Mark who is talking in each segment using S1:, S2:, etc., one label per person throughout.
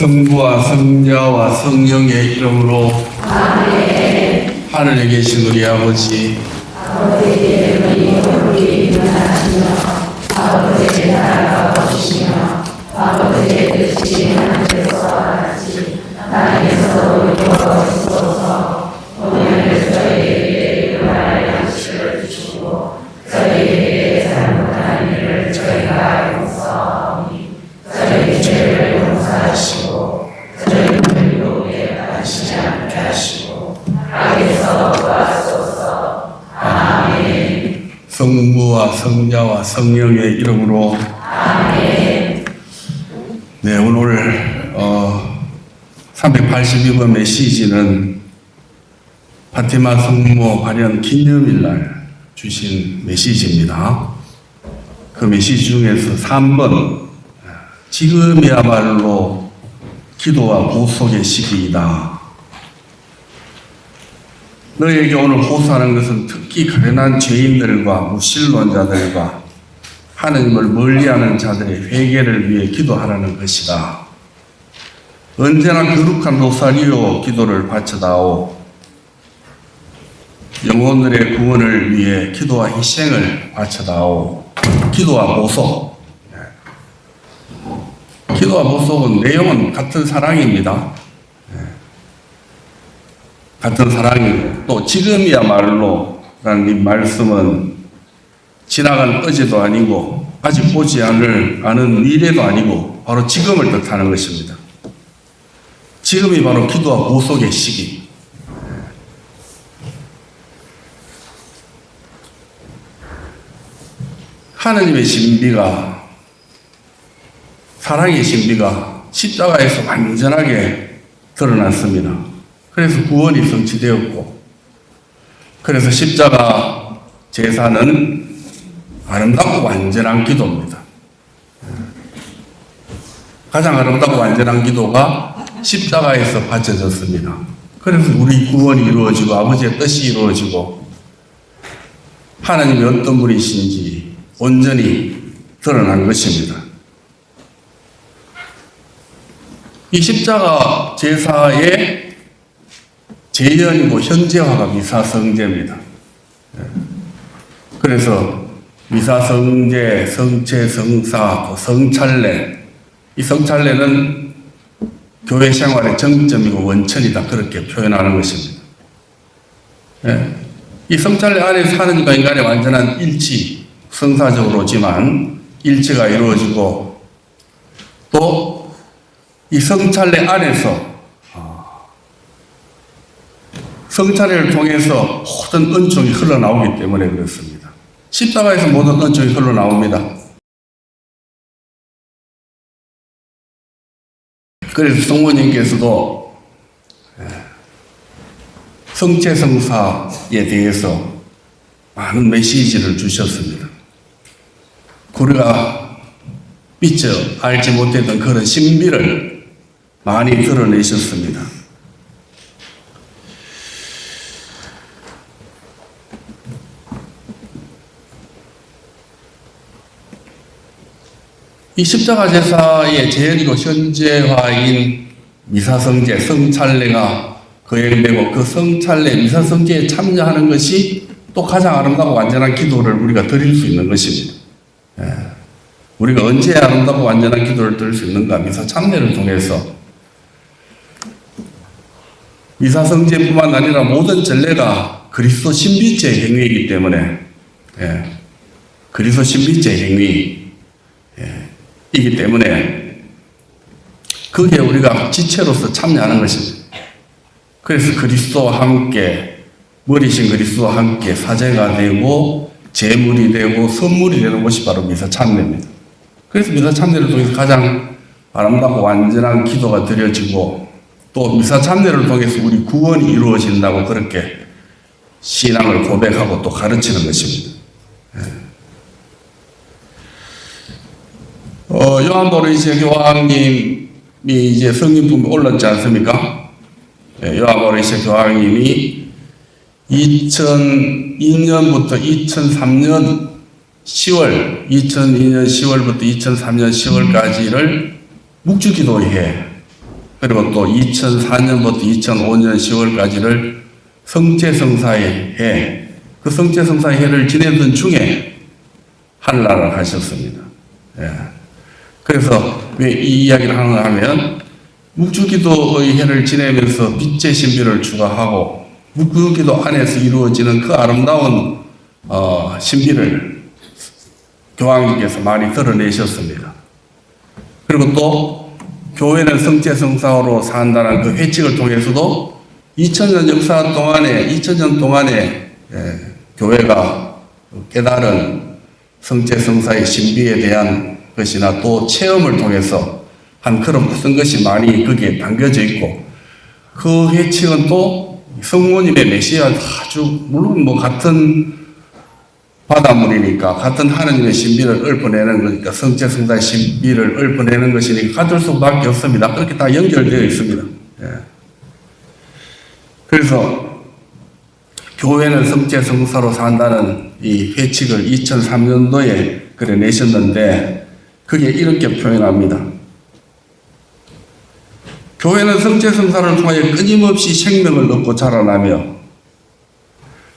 S1: 성부와 성자와 성령의 이름으로 아멘. 하늘에 계신 우리 아버지, 아버지의 이름이 일어나시며 아버지의 나라가 오시며 아버지의 뜻이 하늘에서 같이 땅에서 이루어지소서. 오늘 저희에게 일용할 양식을 주시고 저희에게 잘못한 일을 저희가 용서하오니 저희 죄를 용서하시고 저희를 유혹에 빠지지 않게 하시고 악에서 구하소서. 아멘. 성부와 성자와 성령의 이름으로 아멘. 네, 오늘 382번 메시지는 파티마 성모 발현 기념일날 주신 메시지입니다. 그 메시지 중에서 3번, 지금이야말로 기도와 보속의 시기이다. 너에게 오늘 호소하는 것은 특히 가련한 죄인들과 무신론자들과 하느님을 멀리하는 자들의 회개를 위해 기도하라는 것이다. 언제나 거룩한 로사리오 기도를 바쳐다오. 영혼들의 구원을 위해 기도와 희생을 바쳐다오. 기도와 보속. 기도와 보속은 내용은 같은 사랑입니다. 같은 사랑이고, 또 지금이야말로 라는 이 말씀은 지나간 어제도 아니고 아직 보지 않은 미래도 아니고 바로 지금을 뜻하는 것입니다. 지금이 바로 기도와 보속의 시기. 하느님의 신비가, 사랑의 신비가 십자가에서 완전하게 드러났습니다. 그래서 구원이 성취되었고, 그래서 십자가 제사는 아름답고 완전한 기도입니다. 가장 아름답고 완전한 기도가 십자가에서 바쳐졌습니다. 그래서 우리 구원이 이루어지고 아버지의 뜻이 이루어지고 하나님이 어떤 분이신지 온전히 드러난 것입니다. 이 십자가 제사의 재현이고 현재화가 미사성제입니다. 그래서 미사성제, 성체, 성사, 성찰례, 이 성찰례는 교회 생활의 정점이고 원천이다, 그렇게 표현하는 것입니다. 이 성찰례 안에서 하느님과 인간의 완전한 일치, 성사적으로지만 일치가 이루어지고, 또 이 성찰례 안에서 성찰례를 통해서 모든 은총이 흘러나오기 때문에 그렇습니다. 십자가에서 모든 은총이 흘러나옵니다. 그래서 성모님께서도 성체성사에 대해서 많은 메시지를 주셨습니다. 우리가 미처 알지 못했던 그런 신비를 많이 드러내셨습니다. 이 십자가 제사의 재현이고 현재화인 미사성제, 성찰례가 거행되고 그 성찰례, 미사성제에 참여하는 것이 또 가장 아름답고 완전한 기도를 우리가 드릴 수 있는 것입니다. 우리가 언제 아름답고 완전한 기도를 드릴 수 있는가? 미사 참례를 통해서. 미사성제뿐만 아니라 모든 전례가 그리스도 신비죄의 행위이기 때문에, 그리스도 신비죄의 행위이기 때문에 그게 우리가 지체로서 참여하는 것입니다. 그래서 그리스도와 함께, 머리신 그리스도와 함께 사제가 되고 제물이 되고 선물이 되는 것이 바로 미사 참례입니다. 그래서 미사 참례를 통해서 가장 아름답고 완전한 기도가 드려지고, 또 미사 참례를 통해서 우리 구원이 이루어진다고 그렇게 신앙을 고백하고 또 가르치는 것입니다. 요한복음 교황님이 이제 성인품에 올랐지 않습니까? 요한복음 교황님이 2002년부터 2003년 2002년 10월부터 2003년 10월까지를 묵주기도회 그리고 또 2004년부터 2005년 10월까지를 성제성사의 해, 그 성제성사의 해를 지내던 중에 한라를 하셨습니다. 예. 그래서 왜 이 이야기를 하는가 하면 묵주기도의 해를 지내면서 빛의 신비를 추가하고 묵주기도 안에서 이루어지는 그 아름다운 신비를 교황님께서 많이 드러내셨습니다. 그리고 또 교회는 성제성사로 산다는 그 회칙을 통해서도 2000년 역사 동안에 2000년 동안에 교회가 깨달은 성제성사의 신비에 대한 것이나 또 체험을 통해서 한 그런 무슨 것이 많이 거기에 담겨져 있고, 그 회칙은 또 성모님의 메시아 아주 물론 뭐 같은 바닷물이니까 같은 하느님의 신비를 읊어내는 거니까 성제성사의 신비를 읊어내는 것이니까 같을 수밖에 없습니다. 그렇게 다 연결되어 있습니다. 예. 그래서 교회는 성제성사로 산다는 이 회칙을 2003년도에 그래 내셨는데 그게 이렇게 표현합니다. 교회는 성제성사를 통하여 끊임없이 생명을 얻고 자라나며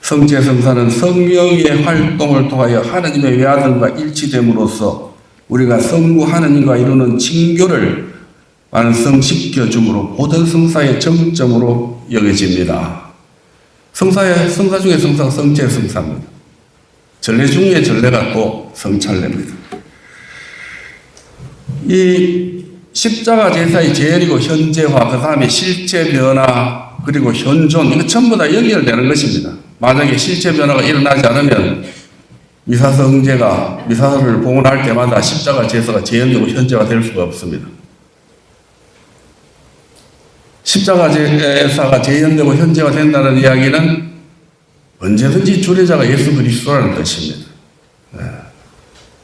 S1: 성제성사는 성령의 활동을 통하여 하나님의 외아들과 일치됨으로써 우리가 성부 하나님과 이루는 친교를 완성시켜 주므로 모든 성사의 정점으로 여겨집니다. 성사 중에 성사가 성제성사입니다. 전례 중에 전례가 또 성찬례입니다. 이 십자가 제사의 재현이고 현재화, 그 다음에 실제 변화, 그리고 현존, 이거 전부 다 연결되는 것입니다. 만약에 실제 변화가 일어나지 않으면 미사설을 봉헌할 때마다 십자가 제사가 재현되고 현재화 될 수가 없습니다. 십자가 제사가 재현되고 현재화 된다는 이야기는 언제든지 주례자가 예수 그리스도라는 뜻입니다.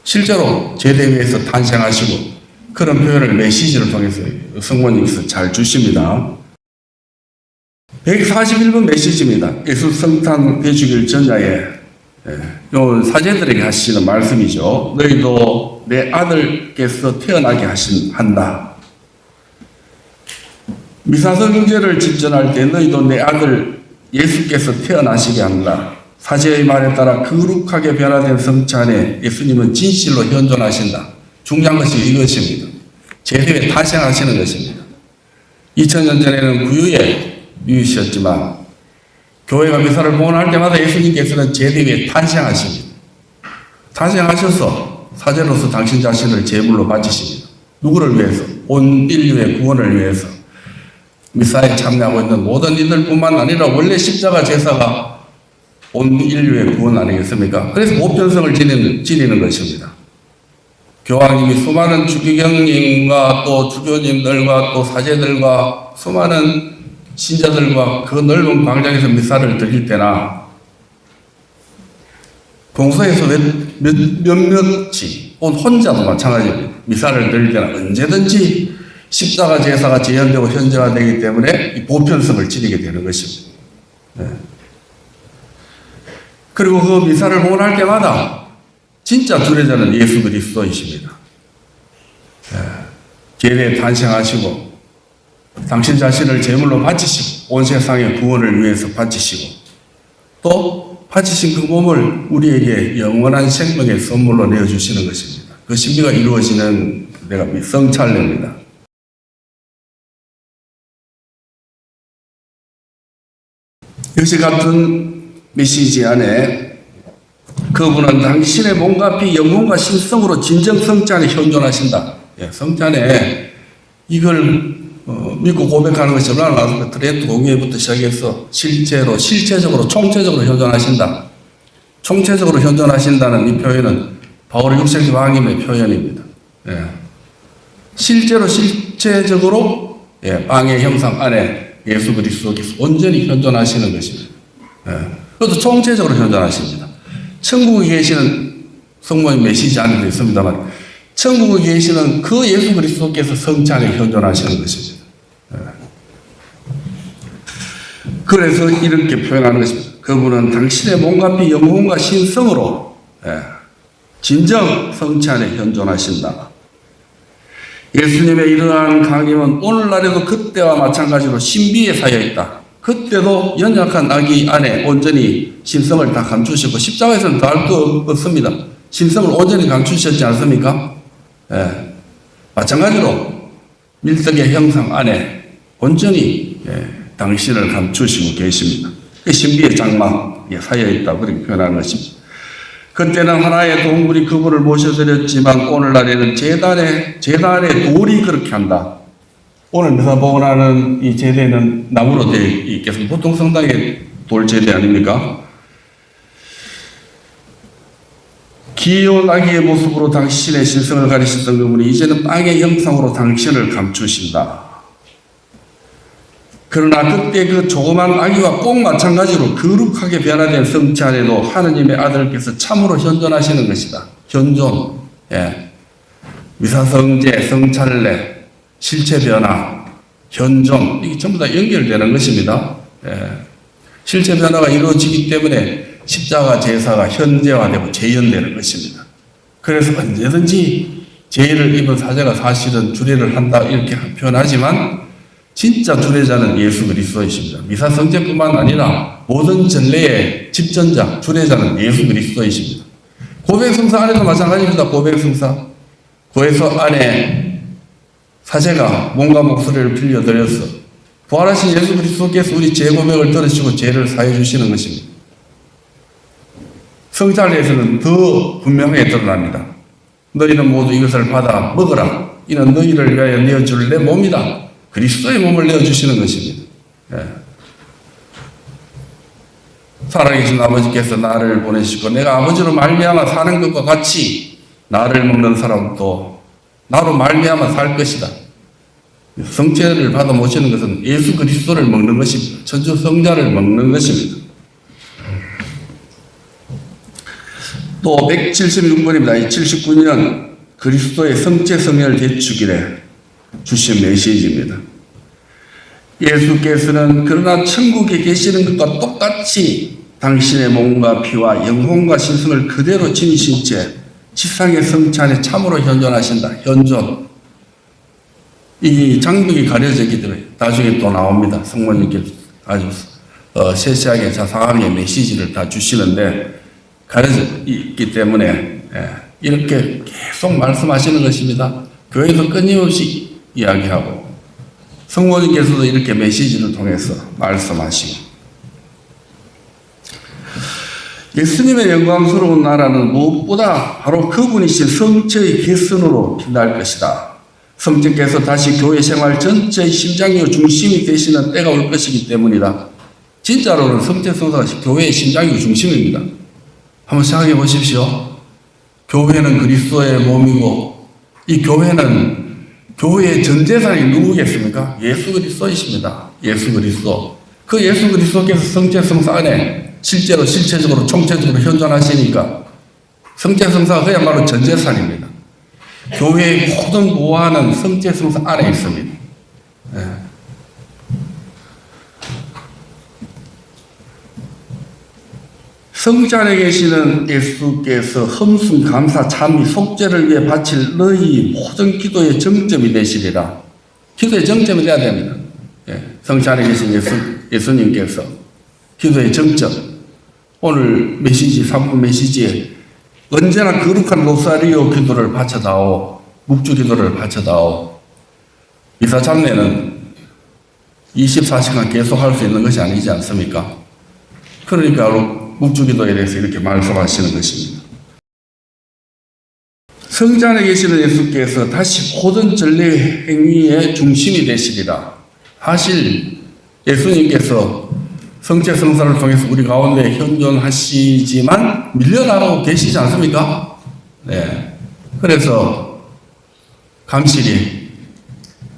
S1: 실제로 제대위에서 탄생하시고 그런 표현을 메시지를 통해서 성모님께서 잘 주십니다. 141번 메시지입니다. 예수 성탄 되주길 전야에 요 사제들에게 하시는 말씀이죠. 너희도 내 아들께서 태어나게 한다. 미사설 경제를 집전할 때 너희도 내 아들 예수께서 태어나시게 한다. 사제의 말에 따라 거룩하게 변화된 성찬에 예수님은 진실로 현존하신다. 중요한 것이 이것입니다. 제대에 탄생하시는 것입니다. 2000년 전에는 구유에 유이셨지만 교회가 미사를 봉헌할 때마다 예수님께서는 제대에 탄생하십니다. 탄생하셔서 사제로서 당신 자신을 제물로 바치십니다. 누구를 위해서? 온 인류의 구원을 위해서. 미사에 참여하고 있는 모든 이들뿐만 아니라 원래 십자가 제사가 온 인류의 구원 아니겠습니까? 그래서 보편성을 지니는 것입니다. 교황님이 수많은 주기경님과 또 주교님들과 또 사제들과 수많은 신자들과 그 넓은 광장에서 미사를 드릴 때나 동서에서 몇몇이 혼자도 마찬가지입니다. 미사를 드릴 때나 언제든지 십자가 제사가 재현되고 현재화되기 때문에 이 보편성을 지니게 되는 것입니다. 네. 그리고 그 미사를 봉헌할 때마다 진짜 주례자는 예수 그리스도이십니다. 제대에 탄생하시고 당신 자신을 제물로 바치시고 온 세상의 구원을 위해서 바치시고 또 바치신 그 몸을 우리에게 영원한 생명의 선물로 내어주시는 것입니다. 그 신비가 이루어지는 내가 성찬례입니다. 역시 같은 메시지 안에 그분은 당신의 몸과 피, 영혼과 신성으로 진정 성찬에 현존하신다. 성찬에 이걸 믿고 고백하는 것이 얼마나 많습니까? 트렌트 공예부터 시작해서 실체적으로, 총체적으로 현존하신다. 총체적으로 현존하신다는 이 표현은 바울 6세기 왕님의 표현입니다. 실체적으로 빵의 형상 안에 예수 그리스도께서 온전히 현존하시는 것입니다. 그것도 총체적으로 현존하십니다. 천국에 계시는 성모님 메시지 안에도 있습니다만 천국에 계시는 그 예수 그리스도께서 성찬에 현존하시는 것입니다. 그래서 이렇게 표현하는 것입니다. 그분은 당신의 몸과 피, 영혼과 신성으로 진정 성찬에 현존하신다. 예수님의 이러한 강림은 오늘날에도 그때와 마찬가지로 신비에 쌓여 있다. 그때도 연약한 아기 안에 온전히 신성을 다 감추시고 십자가에서는 더할 거 없습니다. 신성을 온전히 감추셨지 않습니까? 예. 마찬가지로 밀덕의 형상 안에 온전히 당신을 감추시고 계십니다. 그 신비의 장막에 쌓여있다 그렇게 표현하는 것입니다. 그때는 하나의 동물이 그분을 모셔드렸지만 오늘날에는 제단에 돌이 그렇게 한다. 오늘 미사복원하는 이 제대는 나무로 되어 있겠습니다. 보통 성당의 돌 제대 아닙니까? 귀여운 아기의 모습으로 당신의 신성을 가리셨던 그분이 이제는 빵의 형상으로 당신을 감추신다. 그러나 그때 그 조그만 아기와 꼭 마찬가지로 거룩하게 변화된 성체 안에도 하느님의 아들께서 참으로 현존하시는 것이다. 현존, 미사성제, 성찬례, 실체 변화, 현존, 이게 전부 다 연결되는 것입니다. 실체 변화가 이루어지기 때문에 십자가 제사가 현재화되고 재현되는 것입니다. 그래서 언제든지 죄를 입은 사제가 사실은 주례를 한다 이렇게 표현하지만 진짜 주례자는 예수 그리스도이십니다. 미사성제뿐만 아니라 모든 전례의 집전자, 주례자는 예수 그리스도이십니다. 고백성사 안에도 마찬가지입니다. 고백성사. 고해서 안에 사제가 몸과 목소리를 빌려드려서 부활하신 예수 그리스도께서 우리 죄 고백을 들으시고 죄를 사해 주시는 것입니다. 성찬례에서는 더 분명하게 드러납니다. 너희는 모두 이것을 받아 먹으라. 이는 너희를 위하여 내어줄 내 몸이다. 그리스도의 몸을 내어주시는 것입니다. 살아계신 아버지께서 나를 보내시고 내가 아버지로 말미암아 사는 것과 같이 나를 먹는 사람도 나로 말미암아 살 것이다. 성체를 받아 모시는 것은 예수 그리스도를 먹는 것입니다. 천주 성자를 먹는 것입니다. 또 176번입니다. 79년 그리스도의 성체 성혈 대축일에 주신 메시지입니다. 예수께서는 그러나 천국에 계시는 것과 똑같이 당신의 몸과 피와 영혼과 신성을 그대로 지니신 채 지상의 성체 안에 참으로 현존하신다. 현존. 이 장벽이 가려지기 때문에 나중에 또 나옵니다. 성모님께서 아주 세세하게 자상하게 메시지를 다 주시는데 가려져 있기 때문에 이렇게 계속 말씀하시는 것입니다. 교회에서 끊임없이 이야기하고 성모님께서도 이렇게 메시지를 통해서 말씀하시고 예수님의 영광스러운 나라는 무엇보다 바로 그분이신 성체의 개선으로 빛날 것이다. 성체께서 다시 교회 생활 전체의 심장이요 중심이 되시는 때가 올 것이기 때문이다. 진짜로는 성체 성사가 교회의 심장이요 중심입니다. 한번 생각해 보십시오. 교회는 그리스도의 몸이고 이 교회는 교회의 전 재산이 누구겠습니까? 예수 그리스도이십니다. 예수 그리스도. 그 예수 그리스도께서 성체 성사 안에 실제로 실체적으로 총체적으로 현존하시니까 성체 성사가 그야말로 전 재산입니다. 교회의 모든 보화는 성체 성사 안에 있습니다. 성자 안에 계시는 예수께서 험순 감사 찬미 속죄를 위해 바칠 너희 모든 기도의 정점이 되시리라. 기도의 정점이 되어야 됩니다. 성자 안에 계신 예수님께서 기도의 정점. 오늘 메시지 3부 메시지에 언제나 거룩한 로사리오 기도를 바쳐다오. 묵주 기도를 바쳐다오. 미사 참례는 24시간 계속 할 수 있는 것이 아니지 않습니까? 그러니까 묵주기도에 대해서 이렇게 말씀하시는 것입니다. 성자 안에 계시는 예수께서 다시 모든 전례 행위의 중심이 되시리라. 사실 예수님께서 성체 성사를 통해서 우리 가운데 현존하시지만 밀려나가고 계시지 않습니까? 그래서 감실이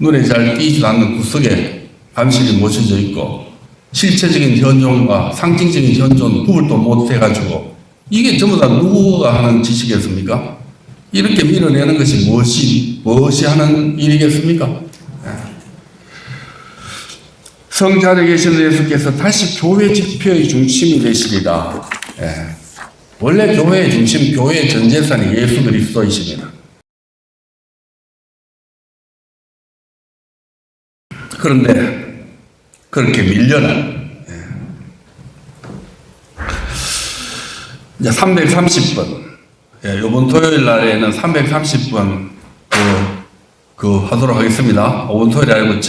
S1: 눈에 잘 띄지도 않는 구석에 감실이 모셔져 있고 실체적인 현존과 상징적인 현존 구분도 못해가지고 이게 전부 다 누구가 하는 짓이겠습니까? 이렇게 밀어내는 것이 무엇이 하는 일이겠습니까? 성자 안에 계시는 예수께서 다시 교회 지표의 중심이 되시리라. 원래 교회의 중심, 교회의 전 재산이 예수 그리스도이십니다. 그런데 그렇게 밀려난 이제 330번 이번 토요일 날에는 330번 하도록 하겠습니다. 이번 토요일 아니고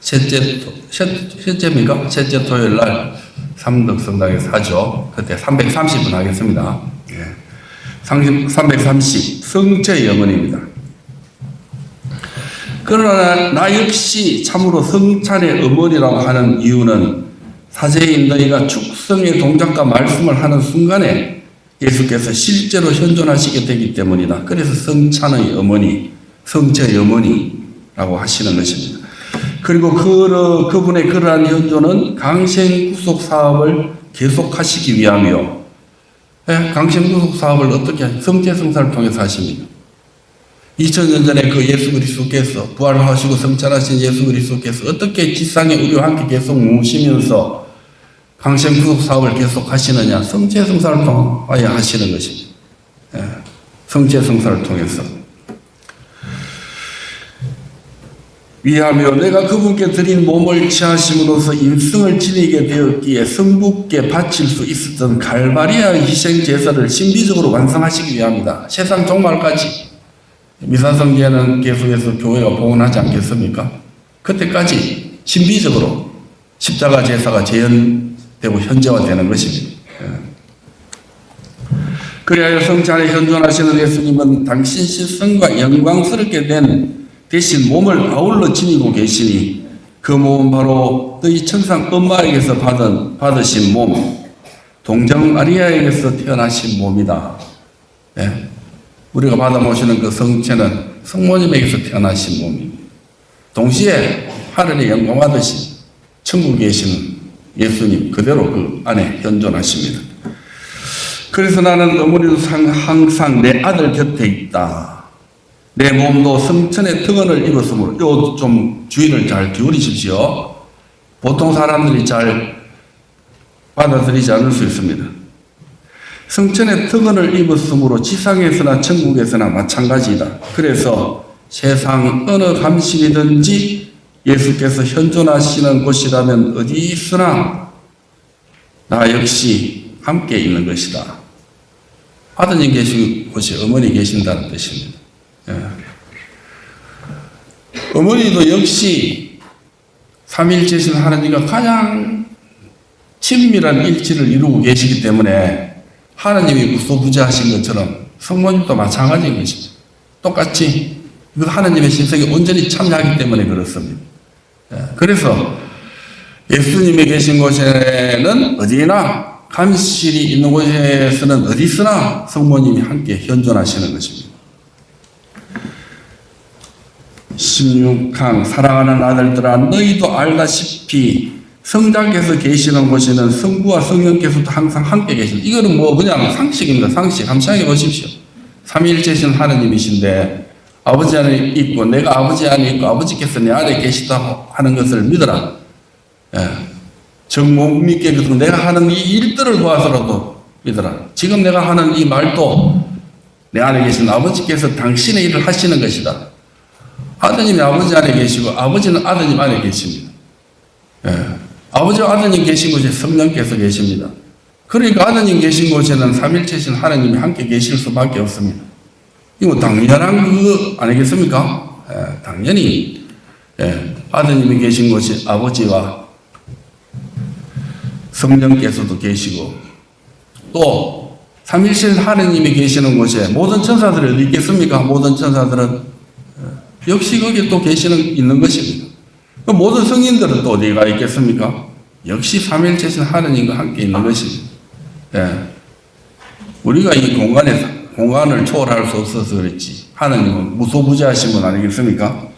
S1: 셋째입니까? 셋째 토요일 날 삼덕성당에서 하죠. 그때 330번 하겠습니다. 330 성체 영혼입니다. 그러나 나 역시 참으로 성찬의 어머니라고 하는 이유는 사제인 너희가 축성의 동작과 말씀을 하는 순간에 예수께서 실제로 현존하시게 되기 때문이다. 그래서 성찬의 어머니, 성체의 어머니라고 하시는 것입니다. 그리고 그분의 그러한 현존은 강생구속 사업을 계속하시기 위함이요. 강생구속 사업을 어떻게 하십니까? 성체성사를 통해서 하십니다. 2000년 전에 그 예수 그리스도께서 부활하시고 성찬하신 예수 그리스도께서 어떻게 지상에 우리와 함께 계속 모시면서 강생구속 사업을 계속 하시느냐? 성체성사를 통하여 하시는 것입니다. 성체성사를 통해서. 위하며 내가 그분께 드린 몸을 취하심으로써 인승을 지니게 되었기에 성부께 바칠 수 있었던 갈바리아의 희생 제사를 신비적으로 완성하시기 위함이다. 세상 종말까지 미사성제는 계속해서 교회가 봉헌하지 않겠습니까? 그때까지 신비적으로 십자가 제사가 재현되고 현재화되는 것입니다. 그리하여 성찬에 현존하시는 예수님은 당신 실성과 영광스럽게 된 대신 몸을 아울러 지니고 계시니 그 몸은 바로 너희 천상 엄마에게서 받으신 몸, 동정 마리아에게서 태어나신 몸이다. 우리가 받아 모시는 그 성체는 성모님에게서 태어나신 몸입니다. 동시에 하늘의 영광 받으신 천국에 계시는 예수님 그대로 그 안에 현존하십니다. 그래서 나는 어머니도 항상 내 아들 곁에 있다. 내 몸도 성천의 특언을 입었으므로 요 좀 주의를 잘 기울이십시오. 보통 사람들이 잘 받아들이지 않을 수 있습니다. 성천의 특언을 입었으므로 지상에서나 천국에서나 마찬가지이다. 그래서 세상 어느 감식이든지 예수께서 현존하시는 곳이라면 어디 있으나 나 역시 함께 있는 것이다. 아드님 계신 곳이 어머니 계신다는 뜻입니다. 어머니도 역시 삼위일체신 하나님과 가장 친밀한 일치를 이루고 계시기 때문에 하나님이 우소부재하신 것처럼 성모님도 마찬가지인 것이죠. 똑같이 그 하나님의 신성에 온전히 참여하기 때문에 그렇습니다. 그래서 예수님이 계신 곳에는 어디나 감실이 있는 곳에서는 어디 있으나 성모님이 함께 현존하시는 것입니다. 16항 사랑하는 아들들아 너희도 알다시피 성자께서 계시는 곳에는 성부와 성령께서도 항상 함께 계십니다. 이거는 그냥 상식입니다. 상식. 한번 생각해 보십시오. 삼위일체신 하나님이신데 아버지 안에 있고 내가 아버지 안에 있고 아버지께서 내 안에 계시다고 하는 것을 믿어라. 정못 믿겠거든 내가 하는 이 일들을 보아서라도 믿어라. 지금 내가 하는 이 말도 내 안에 계신 아버지께서 당신의 일을 하시는 것이다. 아드님이 아버지 안에 계시고 아버지는 아드님 안에 계십니다. 아버지와 아드님 계신 곳에 성령께서 계십니다. 그러니까 아드님 계신 곳에는 삼일체신 하나님이 함께 계실 수밖에 없습니다. 이거 당연한 거 아니겠습니까? 당연히 아드님이 계신 곳이 아버지와 성령께서도 계시고 또 삼일체신 하나님이 계시는 곳에 모든 천사들이 어디 있겠습니까? 모든 천사들은 역시 거기에 또 있는 것입니다. 그 모든 성인들은 또 어디가 있겠습니까? 역시 삼위일체신 하나님과 함께 있는 것입니다. 우리가 이 공간을 초월할 수 없어서 그렇지 하나님은 무소부재하신 분 아니겠습니까?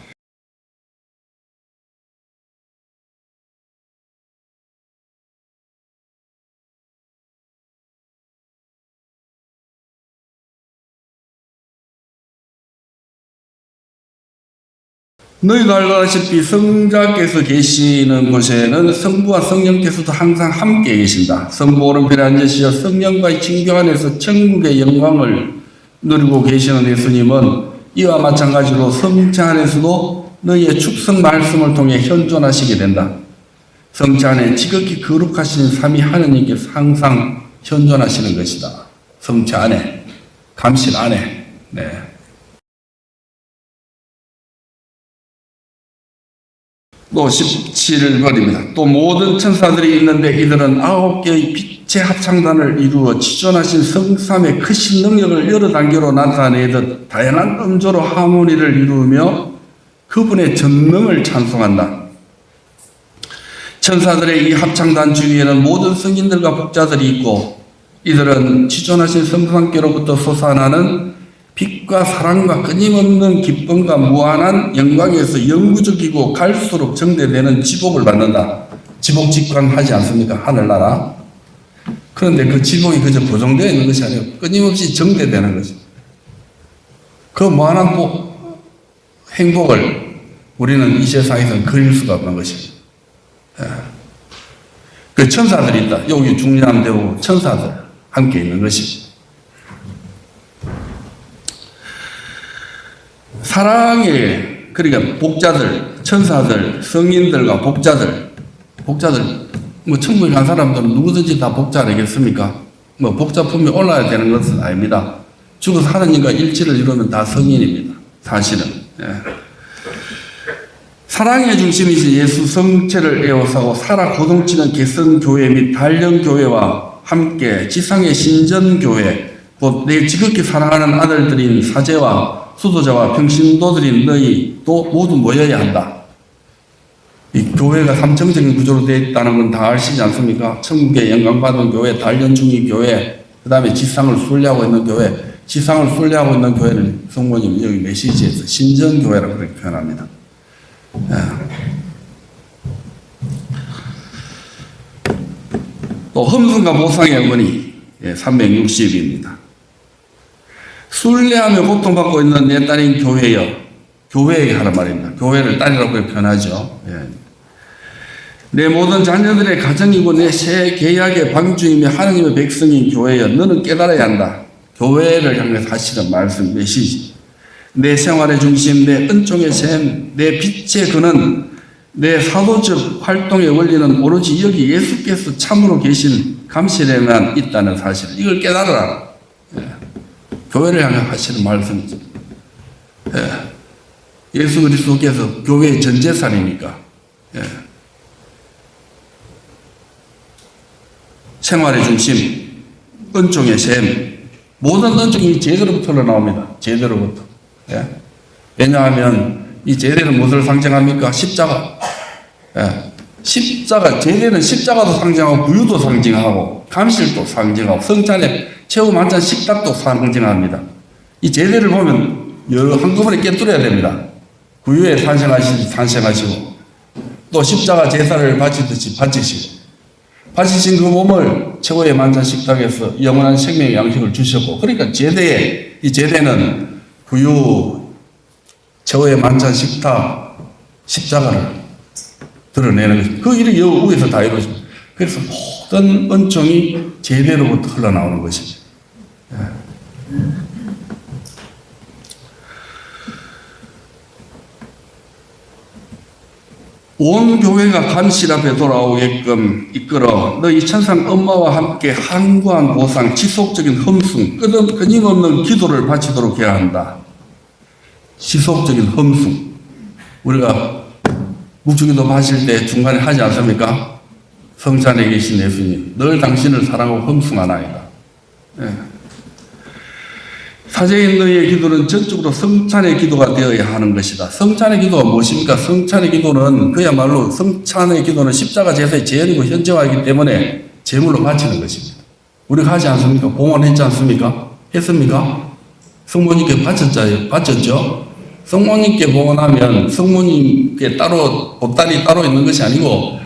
S1: 너희도 알다시피 성자께서 계시는 곳에는 성부와 성령께서도 항상 함께 계신다. 성부 오른편에 앉으시어 성령과의 친교 안에서 천국의 영광을 누리고 계시는 예수님은 이와 마찬가지로 성체 안에서도 너희의 축성 말씀을 통해 현존하시게 된다. 성체 안에 지극히 거룩하신 삼위 하느님께서 항상 현존하시는 것이다. 성체 안에, 감실 안에. 네. 또 17절입니다. 또 모든 천사들이 있는데 이들은 9개의 빛의 합창단을 이루어 지존하신 성삼의 크신 능력을 여러 단계로 나타내듯 다양한 음조로 하모니를 이루며 그분의 전능을 찬송한다. 천사들의 이 합창단 주위에는 모든 성인들과 복자들이 있고 이들은 지존하신 성삼께로부터 솟아나는 빛과 사랑과 끊임없는 기쁨과 무한한 영광에서 영구적이고 갈수록 정대되는 지복을 받는다. 지복 직관하지 않습니까? 하늘나라. 그런데 그 지복이 그저 고정되어 있는 것이 아니고 끊임없이 정대되는 것입니다. 그 무한한 행복을 우리는 이 세상에서 그릴 수가 없는 것입니다. 그 천사들이 있다. 여기 중요한 대우 천사들 함께 있는 것입니다. 사랑의, 그러니까 복자들, 천사들, 성인들과 복자들, 뭐 천국에 간 사람들은 누구든지 다 복자 아니겠습니까? 뭐 복자 품이 올라야 되는 것은 아닙니다. 죽어서 하느님과 일치를 이루면 다 성인입니다. 사실은. 예. 사랑의 중심이신 예수 성체를 에워싸고 살아 고동치는 개성교회 및 단련교회와 함께 지상의 신전교회, 곧 내 지극히 사랑하는 아들들인 사제와 수도자와 평신도들인 너희도 모두 모여야 한다. 이 교회가 삼층적인 구조로 되어 있다는 건 다 아시지 않습니까? 천국의 영광받은 교회, 단련중의 교회, 그 다음에 지상을 순례하고 있는 교회, 지상을 순례하고 있는 교회는 성모님 여기 메시지에서 신전교회라고 그렇게 표현합니다. 또 흠승과 보상의 어머니 360입니다. 순례하며 고통받고 있는 내 딸인 교회여, 교회에게 하는 말입니다. 교회를 딸이라고 표현하죠. 내 모든 자녀들의 가정이고 내 새 계약의 방주이며 하나님의 백성인 교회여, 너는 깨달아야 한다. 교회를 향해서 하시는 말씀, 메시지. 내 생활의 중심, 내 은총의 샘, 내 빛의 근원, 내 사도적 활동의 원리는 오로지 여기 예수께서 참으로 계신 감실에만 있다는 사실. 이걸 깨달아라. 교회를 향해 하시는 말씀이죠. 예수 그리스도께서 교회의 전재산이니까. 생활의 중심, 은총의 샘, 모든 은총이 제대로부터 흘러나옵니다. 제대로부터. 왜냐하면 이 제대는 무엇을 상징합니까? 십자가. 십자가, 제대는 십자가도 상징하고 구유도 상징하고 감실도 상징하고 성찬의 최후 만찬 식탁도 상징합니다. 이 제대를 보면 여러 한꺼번에 깨뜨려야 됩니다. 구유에 탄생하시고 또 십자가 제사를 바치듯이 바치시고 바치신 그 몸을 최후의 만찬 식탁에서 영원한 생명의 양식을 주셨고, 그러니까 제대에, 이 제대는 구유 최후의 만찬 식탁 십자가를 드러내는 것입니다. 그 일이 여 위에서 다 이루어집니다. 그래서 모든 은총이 제대로부터 흘러나오는 것입니다. 온 교회가 감실 앞에 돌아오게끔 이끌어 너희 천상 엄마와 함께 한구한 보상, 지속적인 흠숭, 끊임없는 기도를 바치도록 해야 한다. 지속적인 흠숭. 우리가 묵주기도 마실 때 중간에 하지 않습니까? 성찬에 계신 예수님, 늘 당신을 사랑하고 흠숭하나이다. 사제인 너희의 기도는 전적으로 성찬의 기도가 되어야 하는 것이다. 성찬의 기도가 무엇입니까? 성찬의 기도는 그야말로 성찬의 기도는 십자가 제사의 재현이고 현재화이기 때문에 제물로 바치는 것입니다. 우리가 하지 않습니까? 봉헌했지 않습니까? 했습니까? 성모님께 바쳤죠? 성모님께 봉헌하면 성모님께 따로 보따리 따로 있는 것이 아니고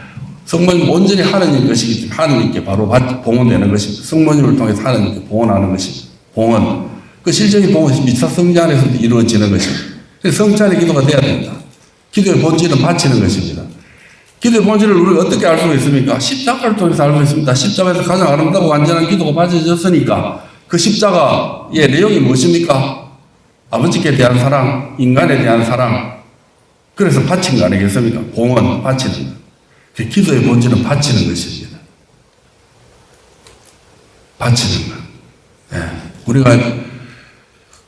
S1: 성모님 온전히 하느님 것이기 때문에 하느님께 바로 봉헌되는 것입니다. 성모님을 통해서 하느님께 봉헌하는 것입니다. 봉헌. 그 실제의 봉헌이 미사 성자 안에서도 이루어지는 것입니다. 그래서 성찬의 기도가 돼야 된다. 기도의 본질은 바치는 것입니다. 기도의 본질을 우리가 어떻게 알 수가 있습니까? 십자가를 통해서 알 수 있습니다. 십자가에서 가장 아름답고 완전한 기도가 바쳐졌으니까 그 십자가의 내용이 무엇입니까? 아버지께 대한 사랑, 인간에 대한 사랑, 그래서 바친 거 아니겠습니까? 봉헌, 바치는 거. 그 기도의 본질은 바치는 것입니다. 바치는 거. 예. 우리가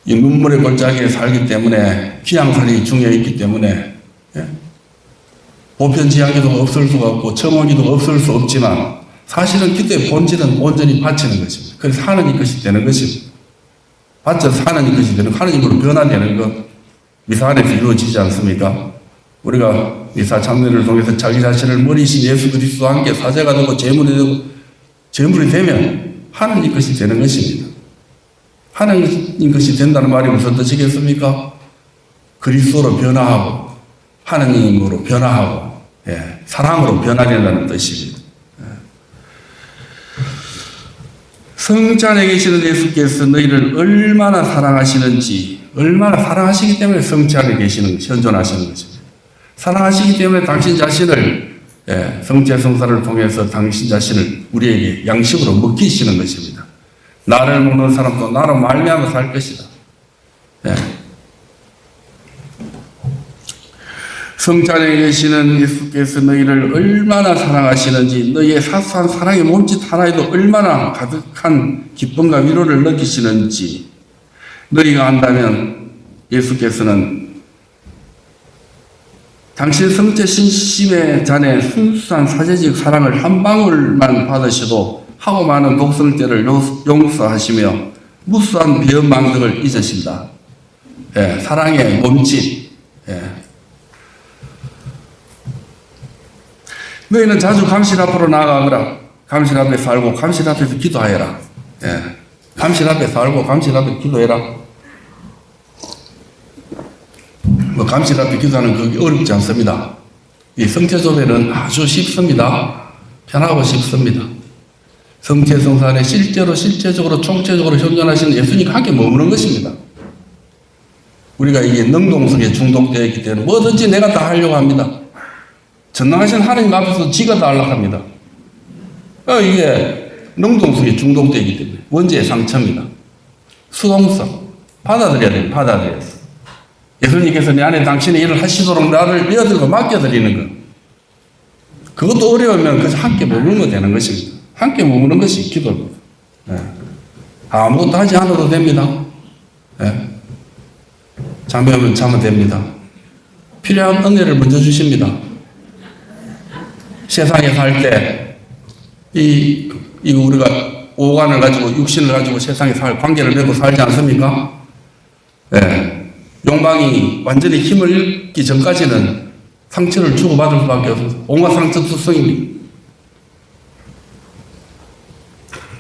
S1: 이 눈물의 골짜기에 살기 때문에 귀양살이 중요했기 때문에 예? 보편지향기도가 없을 수가 없고 청원기도가 없을 수 없지만 사실은 기도의 본질은 온전히 바치는 것입니다. 그래서 하느님 것이 되는 것입니다. 바쳐서 하느님 것이 되는, 하느님으로 변화되는 것, 미사 안에서 이루어지지 않습니까? 우리가 미사 참여를 통해서 자기 자신을 머리신 예수 그리스도와 함께 사제가 되고 제물이 되면 하느님 것이 되는 것입니다. 하느님 것이 된다는 말이 무슨 뜻이겠습니까? 그리스도로 변화하고 하느님으로 변화하고 예, 사랑으로 변화된다는 뜻입니다. 예. 성자 안에 계시는 예수께서 너희를 얼마나 사랑하시는지, 얼마나 사랑하시기 때문에 성자 안에 계시는, 현존하시는 것입니다. 사랑하시기 때문에 당신 자신을 예, 성자 성사를 통해서 당신 자신을 우리에게 양식으로 먹히시는 것입니다. 나를 먹는 사람도 나로 말미암아 살 것이다. 예. 성자 안에 계시는 예수께서 너희를 얼마나 사랑하시는지, 너희의 사소한 사랑의 몸짓 하나에도 얼마나 가득한 기쁨과 위로를 느끼시는지 너희가 안다면 예수께서는 당신 성체 신심의 잔에 순수한 사제적 사랑을 한 방울만 받으셔도 하고 많은 독성죄를 용서하시며 무수한 비언망덕을 잊으신다. 예, 사랑의 몸짓. 예. 너희는 자주 감실 앞으로 나아가거라. 감실 앞에 살고 감실 앞에서 기도하여라. 예. 감실 앞에 살고 감실 앞에 기도해라. 뭐 감실 앞에 기도하는 그게 어렵지 않습니다. 이 성체조배는 아주 쉽습니다. 편하고 쉽습니다. 성체 성사 안에 실제적으로 총체적으로 현존하시는 예수님과 함께 머무는 것입니다. 우리가 이게 능동성에 중독되어 있기 때문에 뭐든지 내가 다 하려고 합니다. 전능하신 하나님 앞에서 지가 다 하려고 합니다. 이게 능동성에 중독되어 있기 때문에 원죄의 상처입니다. 수동성. 받아들여야 돼요. 받아들여서. 예수님께서 내 안에 당신의 일을 하시도록 나를 믿어들고 맡겨드리는 것. 그것도 어려우면 그저 함께 머물면 되는 것입니다. 함께 머무는 것이 기도입니다. 네. 아무것도 하지 않아도 됩니다. 네. 잠에면 자면 됩니다. 필요한 은혜를 먼저 주십니다. 세상에 살 때, 이거 우리가 오간을 가지고, 육신을 가지고 세상에 관계를 맺고 살지 않습니까? 네. 욕망이 완전히 힘을 잃기 전까지는 상처를 주고받을 수밖에 없습니다. 온갖 상처 투성입니다.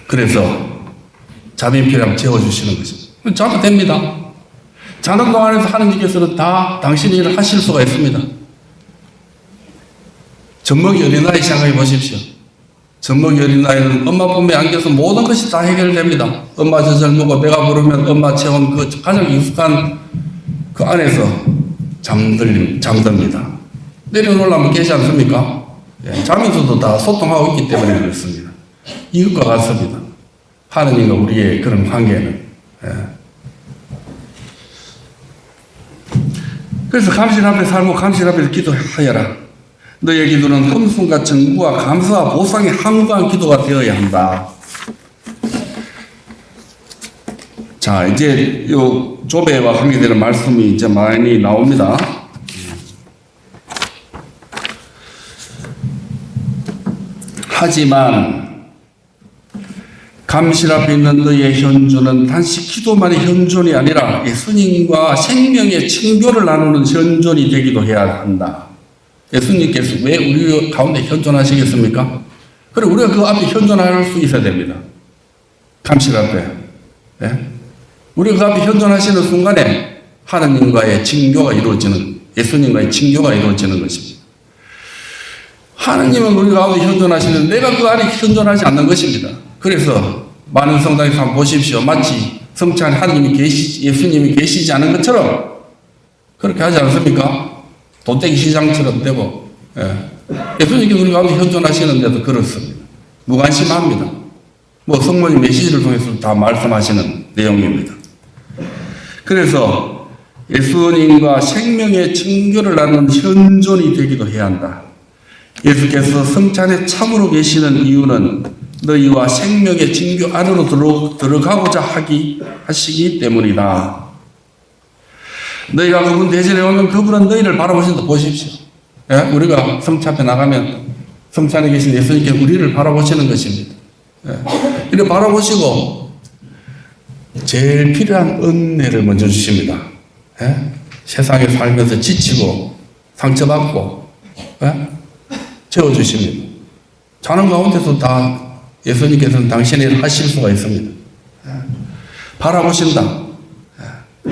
S1: 그래서 잠이 필요하면 재워주시는 것입니다. 자도 됩니다. 자는 동안에서 하느님께서는 다 당신의 일을 하실 수가 있습니다. 젖먹이 어린아이 생각해 보십시오. 젖먹이 어린아이는 엄마 품에 안겨서 모든 것이 다 해결됩니다. 엄마 젖을 먹고 배가 부르면 엄마 체온 그 가장 익숙한 그 안에서 잠듭니다. 내려놓으려면 깨지 않습니까? 예, 자면서도 다 소통하고 있기 때문에 그렇습니다. 이것과 같습니다. 하느님과 우리의 그런 관계는. 예. 그래서 감실 앞에 살고 감실 앞에서 기도하여라. 너의 기도는 흠숭과 정부와 감사와 보상의 함구한 기도가 되어야 한다. 자, 이제 요 조배와 관계되는 말씀이 이제 많이 나옵니다. 하지만 감실 앞에 있는 너의 현존은 단지 기도만의 현존이 아니라 예수님과 생명의 친교를 나누는 현존이 되기도 해야 한다. 예수님께서 왜 우리 가운데 현존하시겠습니까? 그리고 우리가 그 앞에 현존할 수 있어야 됩니다. 감실 앞에. 네? 우리가 그 앞에 현존하시는 순간에 하나님과의 친교가 이루어지는, 예수님과의 친교가 이루어지는 것입니다. 하나님은 우리 가운데 현존하시는, 내가 그 안에 현존하지 않는 것입니다. 그래서 많은 성당에서 한번 보십시오. 마치 성체 안에 하나님이 예수님이 계시지 않은 것처럼 그렇게 하지 않습니까? 돈떼기 시장처럼 되고, 예. 예수님께서 우리 가운데 현존하시는데도 그렇습니다. 무관심합니다. 뭐 성모님 메시지를 통해서 다 말씀하시는 내용입니다. 그래서 예수님과 생명의 증거를 나누는 현존이 되기도 해야 한다. 예수께서 성찬에 참으로 계시는 이유는 너희와 생명의 증거 안으로 들어가고자 하시기 때문이다. 너희가 그분 대전에 오면 그분은 너희를 바라보신다. 보십시오. 예? 우리가 성찬 앞에 나가면 성찬에 계신 예수님께 우리를 바라보시는 것입니다. 예? 이렇게 바라보시고 제일 필요한 은혜를 먼저 주십니다. 예? 세상에 살면서 지치고 상처받고 예? 채워주십니다. 자는 가운데서 다 예수님께서는 당신의 일을 하실 수가 있습니다. 예? 바라보신다. 예?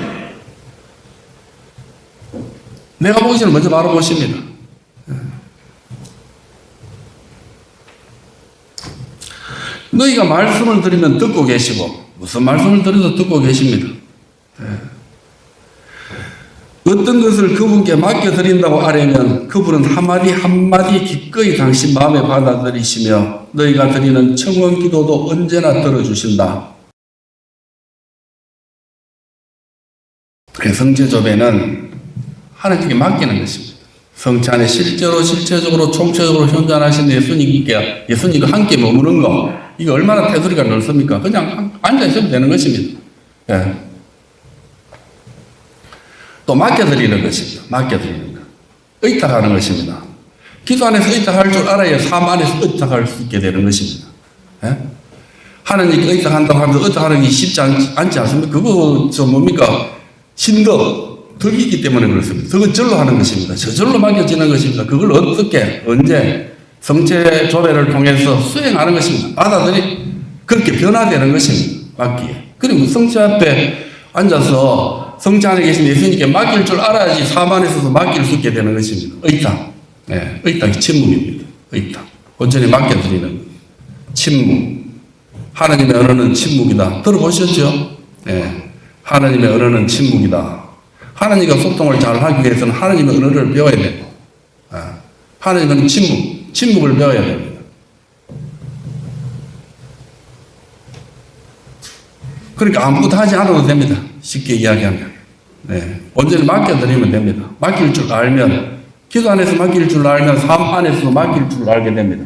S1: 내가 보시는 먼저 바라보십니다. 예? 너희가 말씀을 드리면 듣고 계시고 무슨 말씀을 드려도 듣고 계십니다. 예. 어떤 것을 그분께 맡겨드린다고 하려면 그분은 한마디 한마디 기꺼이 당신 마음에 받아들이시며 너희가 드리는 청원 기도도 언제나 들어주신다. 성제조배는 하나님께 맡기는 것입니다. 성찬에 실제적으로 총체적으로 현존하신 예수님과 함께 머무는 거, 이게 얼마나 테두리가 넓습니까? 그냥 앉아있으면 되는 것입니다. 예. 또 맡겨드리는 것입니다. 맡겨드리는 것. 의탁하는 것입니다. 기도 안에서 의탁할 줄 알아야 삶 안에서 의탁할 수 있게 되는 것입니다. 예? 하나님께 의탁한다고 하면 의탁하는 게 쉽지 않지 않습니까? 그거 뭡니까? 덕이기 때문에 그렇습니다. 덕은 절로 하는 것입니다. 저절로 맡겨지는 것입니다. 그걸 어떻게, 언제, 성체 조례를 통해서 수행하는 것입니다. 그렇게 변화되는 것입니다. 맡기에. 그리고 성체 앞에 앉아서 성체 안에 계신 예수님께 맡길 줄 알아야지 삶 안에서도 맡길 수 있게 되는 것입니다. 의탁. 네, 의탁이 침묵입니다. 의탁. 온전히 맡겨드리는 침묵. 하나님의 언어는 침묵이다. 들어보셨죠? 네. 하나님의 언어는 침묵이다. 하나님과 소통을 잘 하기 위해서는 하나님의 언어를 배워야 됩니다. 하나님은 침묵을 배워야 됩니다. 그러니까 아무것도 하지 않아도 됩니다. 쉽게 이야기하면. 네. 온전히 맡겨드리면 됩니다. 맡길 줄 알면, 기도 안에서 맡길 줄 알면 삶 안에서도 맡길 줄 알게 됩니다.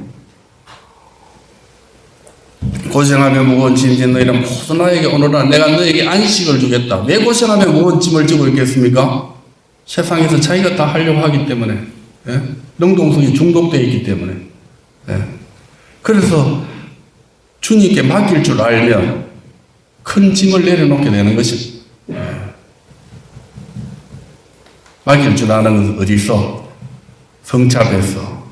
S1: 고생하며 무거운 짐 진 너희는 모두 나에게 오너라. 내가 너에게 안식을 주겠다. 왜 고생하며 무거운 짐을 지고 있겠습니까? 세상에서 자기가 다 하려고 하기 때문에, 예? 능동성이 중독되어 있기 때문에. 예? 그래서 주님께 맡길 줄 알면 큰 짐을 내려놓게 되는 것입니다. 예. 맡길 줄 아는 것은 어디서? 성찬에서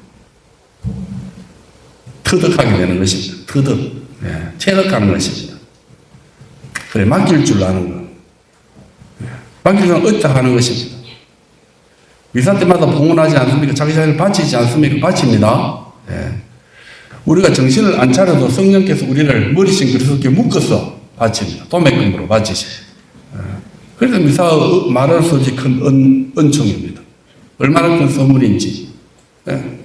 S1: 터득하게 되는 것입니다. 터득. 예, 체득하는 것입니다. 그래, 맡길 줄 아는 것. 예, 맡길 줄 의탁하는 것입니다. 미사 때마다 봉헌하지 않습니까? 자기 자신을 바치지 않습니까? 바칩니다. 예. 우리가 정신을 안 차려도 성령께서 우리를 머리신 그리스도께 묶어서 바칩니다. 도매금으로 바치시. 예. 그래서 미사의 말할 수 없이 큰 은총입니다. 얼마나 큰 선물인지. 예.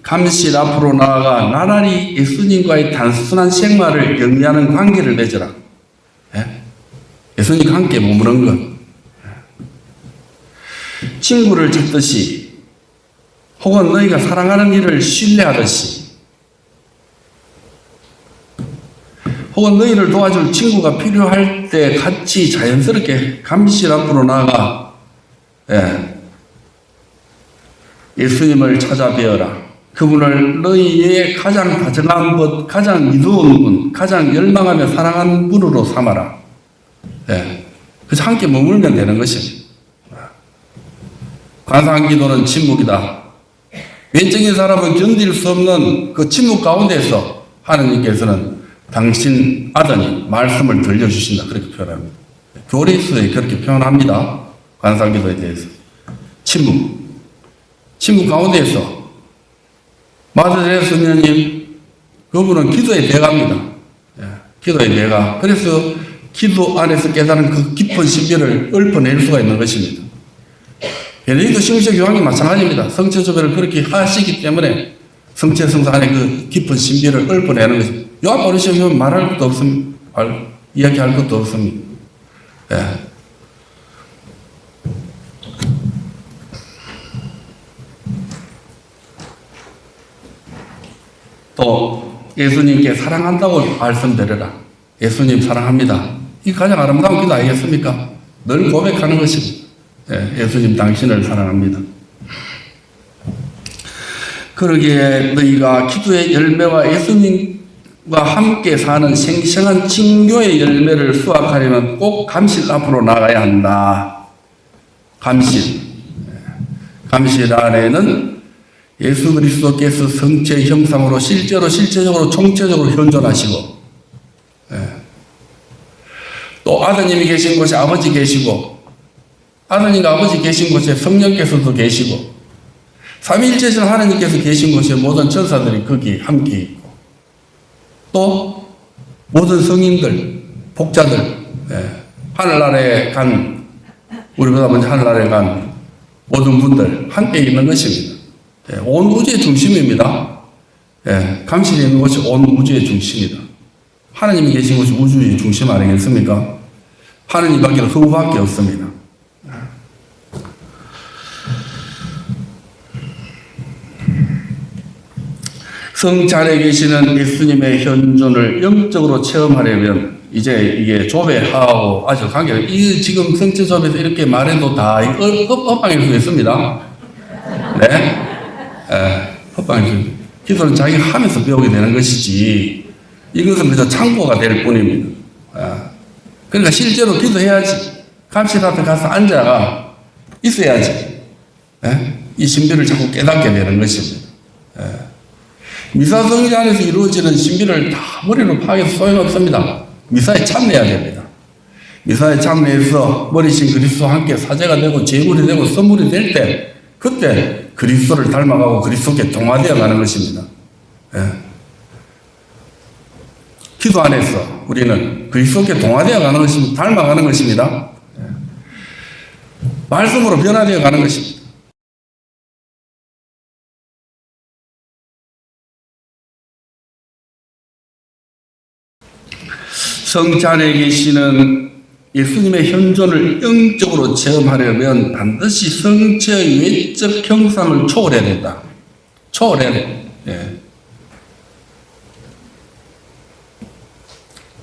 S1: 감실 앞으로 나아가 나날이 예수님과의 단순한 생활을 영위하는 관계를 맺어라. 예? 예수님과 함께 머무는 것. 예. 친구를 찾듯이 혹은 너희가 사랑하는 이를 신뢰하듯이 혹은 너희를 도와줄 친구가 필요할 때 같이 자연스럽게 감실 앞으로 나아가 예수님을 찾아뵈어라. 그분을 너희의 가장 다정한 분, 가장 이로운 분, 가장 열망하며 사랑하는 분으로 삼아라. 그래서 함께 머물면 되는 것입니다. 관상 기도는 침묵이다. 외적인 사람은 견딜 수 없는 그 침묵 가운데서 하나님께서는 당신 아드님 말씀을 들려주신다. 그렇게 표현합니다. 교리서에 그렇게 표현합니다. 관상 기도에 대해서. 침묵 가운데에서 마드레 선녀님 그분은 기도의 대가입니다. 기도의 대가. 그래서 기도 안에서 깨달은 그 깊은 신비를 읊어낼 수가 있는 것입니다. 베네딕토 16세 교황이 마찬가지입니다. 성체조배를 그렇게 하시기 때문에 성체 성사 안에 그 깊은 신비를 읊어내는 것입니다. 요한 버르시면 말할 것도 없습니다. 이야기할 것도 없습니다. 예. 또 예수님께 사랑한다고 말씀드려라. 예수님 사랑합니다. 이 가장 아름다운 기도 아니겠습니까? 늘 고백하는 것입니다. 예, 예수님 당신을 사랑합니다. 그러기에 너희가 기도의 열매와 예수님과 함께 사는 생생한 친교의 열매를 수확하려면 꼭 감실 앞으로 나가야 한다. 감실. 감실 안에는 예수 그리스도께서 성체 형상으로 실제적으로 총체적으로 현존하시고, 또 아드님이 계신 곳에 아버지 계시고, 아드님과 아버지 계신 곳에 성령께서도 계시고, 삼위일체신 하나님께서 계신 곳에 모든 천사들이 거기 함께 있고, 또 모든 성인들, 복자들, 하늘나라에 간, 우리보다 먼저 하늘나라에 간 모든 분들 함께 있는 것입니다. 온 우주의 중심입니다. 감실이 있는 것이 온 우주의 중심이다. 하나님이 계신 곳이 우주의 중심 아니겠습니까? 하나님 밖에는 그밖에 없습니다. 성찬에 계시는 예수님의 현존을 영적으로 체험하려면 이제 이게 조배하고 아주 관계가, 이 지금 성체 조배에서 이렇게 말해도 다 헛방일 수 있습니다. 네? 헛방일 수. 기도는 자기가 하면서 배우게 되는 것이지, 이것은 그저 참고가 될 뿐입니다. 그러니까 실제로 기도해야지. 감실 앞에 가서 앉아가 있어야지. 이 신비를 자꾸 깨닫게 되는 것입니다. 미사 성리 안에서 이루어지는 신비를 다 머리로 파악해서 소용없습니다. 미사에 참여해야 됩니다. 미사에 참여해서 머리신 그리스도와 함께 사제가 되고 제물이 되고 선물이 될 때, 그때 그리스도를 닮아가고 그리스도께 동화되어 가는 것입니다. 기도 안에서 우리는 그리스도께 동화되어 가는 것입니다. 닮아가는 것입니다. 말씀으로 변화되어 가는 것입니다. 성찬에 계시는 예수님의 현존을 영적으로 체험하려면 반드시 성체의 외적 형상을 초월해야 된다. 초월해야 돼.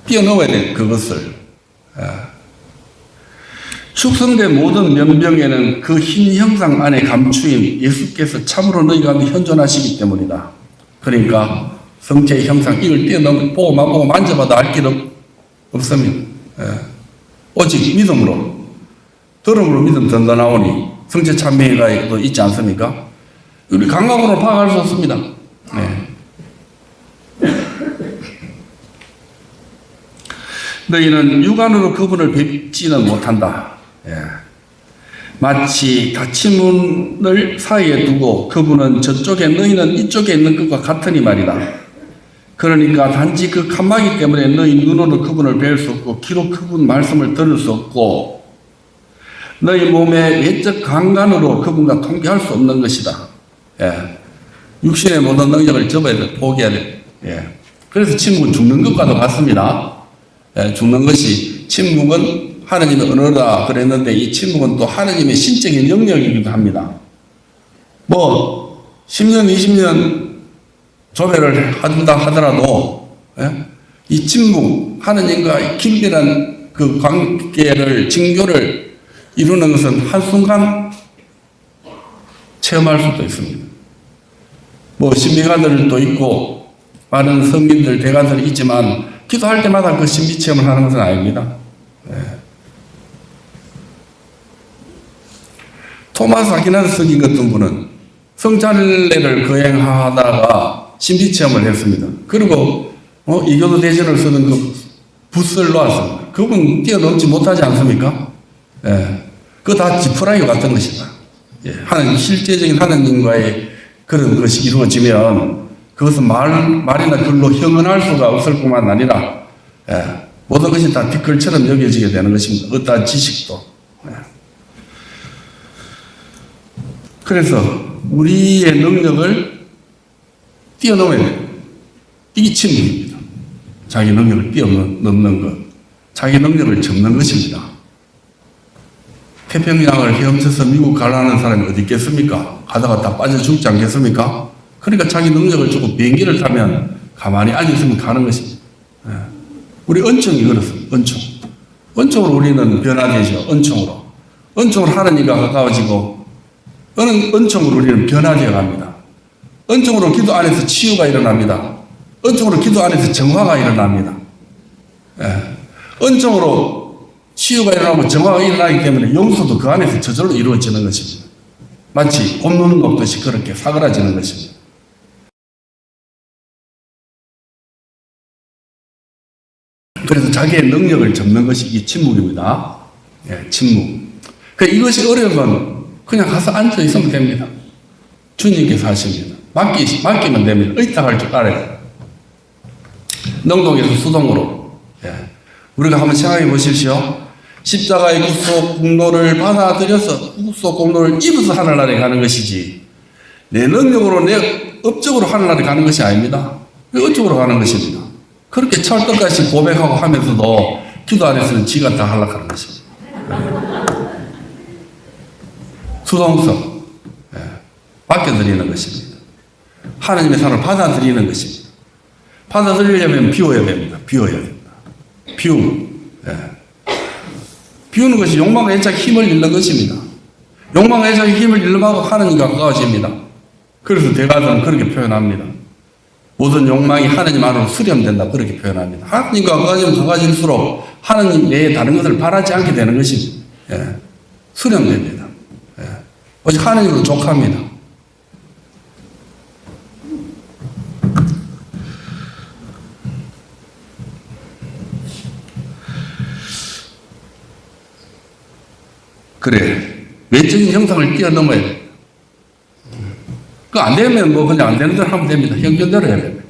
S1: 뛰어넘어야 돼, 그것을. 축성된 모든 면병에는 그 흰 형상 안에 감추인 예수께서 참으로 너희 가운데 현존하시기 때문이다. 그러니까 성체의 형상, 이걸 뛰어넘어, 보고 만져봐도 알 길 없습니다. 오직 믿음으로, 들음으로 믿음 던져 나오니 성체 참회가 또 있지 않습니까? 우리 감각으로 파악할 수 없습니다. 너희는 육안으로 그분을 뵙지는 못한다. 마치 닫힌 문을 사이에 두고 그분은 저쪽에 너희는 이쪽에 있는 것과 같으니 말이다. 그러니까 단지 그 칸막이 때문에 너희 눈으로 그분을 뵐 수 없고 귀로 그분 말씀을 들을 수 없고 너희 몸의 외적 감관으로 그분과 통계할 수 없는 것이다. 육신의 모든 능력을 접어야 돼, 포기해야 돼. 그래서 침묵은 죽는 것과도 같습니다. 죽는 것이, 침묵은 하나님의 언어다 그랬는데 이 침묵은 또 하나님의 신적인 영역이기도 합니다. 10년, 20년 조배를 한다 하더라도, 이 침묵, 하나님과 긴밀한 그 관계를, 징교를 이루는 것은 한순간 체험할 수도 있습니다. 신비가들도 있고, 많은 성민들, 대가들이 있지만, 기도할 때마다 그 신비 체험을 하는 것은 아닙니다. 토마스 아퀴나스 성인 같은 분은 성찬례를 거행하다가 신비 체험을 했습니다. 그리고 이교도 대신을 쓰는 그 붓을 놓았습니다. 그분 뛰어넘지 못하지 않습니까? 그거 다 지푸라기 같은 것이다. 하나님, 실제적인 하나님과의 그런 것이 이루어지면 그것은 말이나 글로 형언할 수가 없을 뿐만 아니라 모든 것이 다 빛글처럼 여겨지게 되는 것입니다. 어떠한 지식도. 그래서 우리의 능력을 뛰어넘어야 돼요. 이게 침묵입니다. 자기 능력을 뛰어넘는 것, 자기 능력을 접는 것입니다. 태평양을 헤엄쳐서 미국 가려는 사람이 어디 있겠습니까? 가다가 다 빠져 죽지 않겠습니까? 그러니까 자기 능력을 주고 비행기를 타면 가만히 앉아있으면 가는 것입니다. 우리 은총이 그렇습니다. 은총으로 우리는 변화되죠. 은총으로 하나님과 가까워지고, 은총으로 우리는 변화되어 갑니다. 은총으로 기도 안에서 치유가 일어납니다. 은총으로 기도 안에서 정화가 일어납니다. 은총으로 치유가 일어나고 정화가 일어나기 때문에 용서도 그 안에서 저절로 이루어지는 것입니다. 마치 곰 누는 것 없듯이 그렇게 사그라지는 것입니다. 그래서 자기의 능력을 접는 것이 이 침묵입니다. 침묵. 이것이 어려우면 그냥 가서 앉아 있으면 됩니다. 주님께서 하십니다. 맡기면 됩니다. 의탁할 줄 알아요. 능동에서 수동으로. 우리가 한번 생각해 보십시오. 십자가의 구속 공로를 받아들여서 구속 공로를 입어서 하늘나라에 가는 것이지, 내 능력으로 내 업적으로 하늘나라에 가는 것이 아닙니다. 업적으로 가는 것입니다. 그렇게 철떡같이 고백하고 하면서도 기도 안에서는 지가 다 하락하는 것입니다. 수동성. 맡겨드리는 것입니다. 하나님의 사랑을 받아들이는 것입니다. 받아들이려면 비워야 됩니다. 비우는 것이 욕망과 애착의 힘을 잃는 것입니다. 욕망과 애착의 힘을 잃어가고 하나님과 가까워집니다. 그래서 대가들은 그렇게 표현합니다. 모든 욕망이 하나님 안으로 수렴된다, 그렇게 표현합니다. 하나님과 가까워질수록 하나님 외에 다른 것을 바라지 않게 되는 것입니다. 수렴됩니다. 오직 하나님으로 족합니다. 그래, 외적인 형상을 뛰어넘어야 돼. 그거 안 되면 그냥 안 되는 대로 하면 됩니다. 형편대로 해야 됩니다.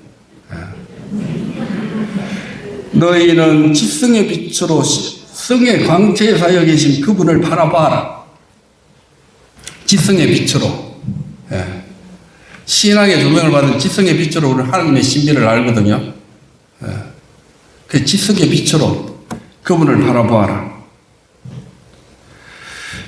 S1: 너희는 지성의 빛으로 성의 광채에 사여 계신 그분을 바라봐라. 지성의 빛으로. 신앙의 조명을 받은 지성의 빛으로 우리는 하나님의 신비를 알거든요. 그 지성의 빛으로 그분을 바라보아라.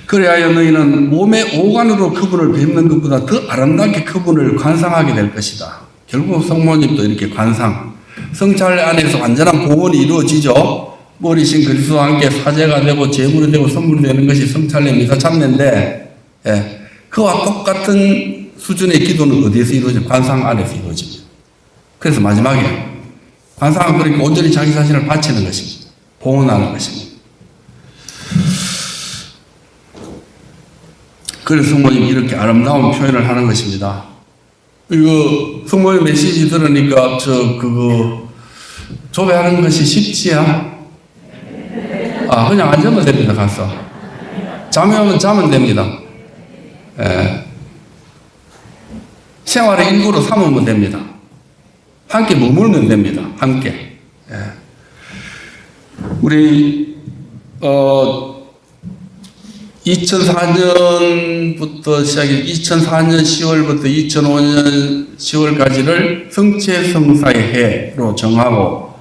S1: 그래야 너희는 몸의 오간으로 그분을 뵙는 것보다 더 아름답게 그분을 관상하게 될 것이다. 결국 성모님도 이렇게 관상, 성찰 안에서 완전한 봉헌이 이루어지죠. 머리신 그리스도와 함께 사제가 되고 제물이 되고 선물이 되는 것이 성찰의 미사 참례인데, 그와 똑같은 수준의 기도는 어디에서 이루어져요? 관상 안에서 이루어집니다. 그래서 마지막에 관상은 그러니까 온전히 자기 자신을 바치는 것입니다. 봉헌하는 것입니다. 그래서 성모님이 이렇게 아름다운 표현을 하는 것입니다. 이거 성모님 메시지 들으니까 조배하는 것이 쉽지야? 그냥 앉으면 됩니다. 가서 잠이 오면 자면 됩니다. 생활의 일부로 삼으면 됩니다. 함께 머물면 됩니다. 함께. 우리 2004년부터 시작해 2004년 10월부터 2005년 10월까지를 성체성사의 해로 정하고,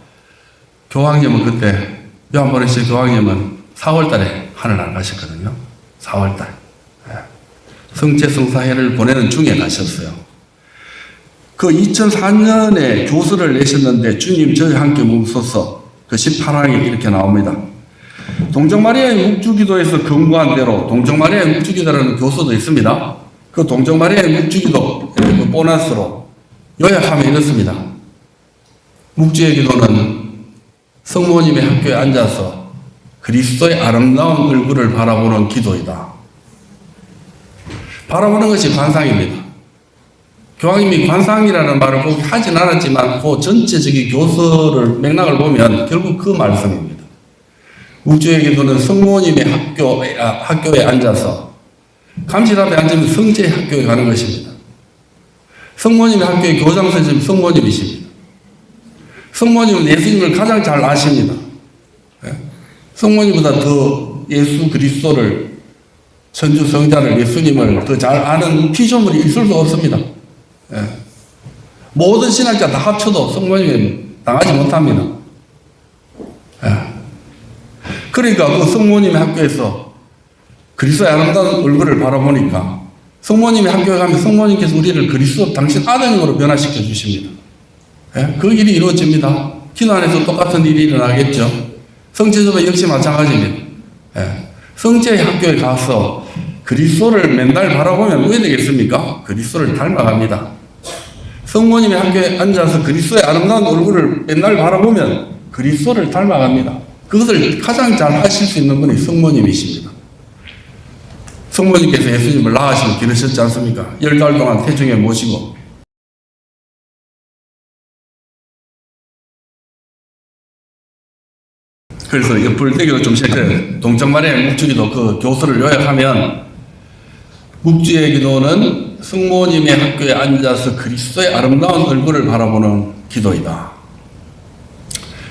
S1: 교황님은 그때 요한보리스 교황님은 4월달에 하늘나라 가셨거든요. 4월달. 성체성사해를 보내는 중에 가셨어요. 그 2004년에 교수를 내셨는데 주님 저희 함께 뭉소서, 그 18항에 이렇게 나옵니다. 동정마리아의 묵주기도에서 경고한 대로, 동정마리아의 묵주기도라는 교수도 있습니다. 그 동정마리아의 묵주기도 보너스로 요약하면 이렇습니다. 묵주의 기도는 성모님의 학교에 앉아서 그리스도의 아름다운 얼굴을 바라보는 기도이다. 바라보는 것이 관상입니다. 교황님이 관상이라는 말을 꼭 하진 않았지만 그 전체적인 교서를 맥락을 보면 결국 그 말씀입니다. 묵주의 기도는 성모님의 학교에 앉아서, 감실 앞에 앉으면 성제의 학교에 가는 것입니다. 성모님의 학교의 교장 선생님 성모님이십니다. 성모님은 예수님을 가장 잘 아십니다. 성모님보다 더 예수 그리스도를, 천주 성자를, 예수님을 더 잘 아는 피조물이 있을 수 없습니다. 모든 신학자 다 합쳐도 성모님이 당하지 못합니다. 예. 그러니까 그 성모님의 학교에서 그리스도의 아름다운 얼굴을 바라보니까 성모님의 학교에 가면 성모님께서 우리를 그리스도 당신 아드님으로 변화시켜 주십니다. 예? 그 일이 이루어집니다. 기도 안에서 똑같은 일이 일어나겠죠. 성체조도 역시 마찬가지입니다. 예. 성체의 학교에 가서 그리스도를 맨날 바라보면 왜 되겠습니까? 그리스도를 닮아갑니다. 성모님의 학교에 앉아서 그리스도의 아름다운 얼굴을 맨날 바라보면 그리스도를 닮아갑니다. 그것을 가장 잘 하실 수 있는 분이 성모님이십니다. 성모님께서 예수님을 낳으시고 기르셨지 않습니까? 10달 동안 태중에 모시고. 그래서 옆불대기로 좀 실제 동정마리아의 묵주기도 그 교수를 요약하면 묵주의 기도는 성모님의 학교에 앉아서 그리스도의 아름다운 얼굴을 바라보는 기도이다.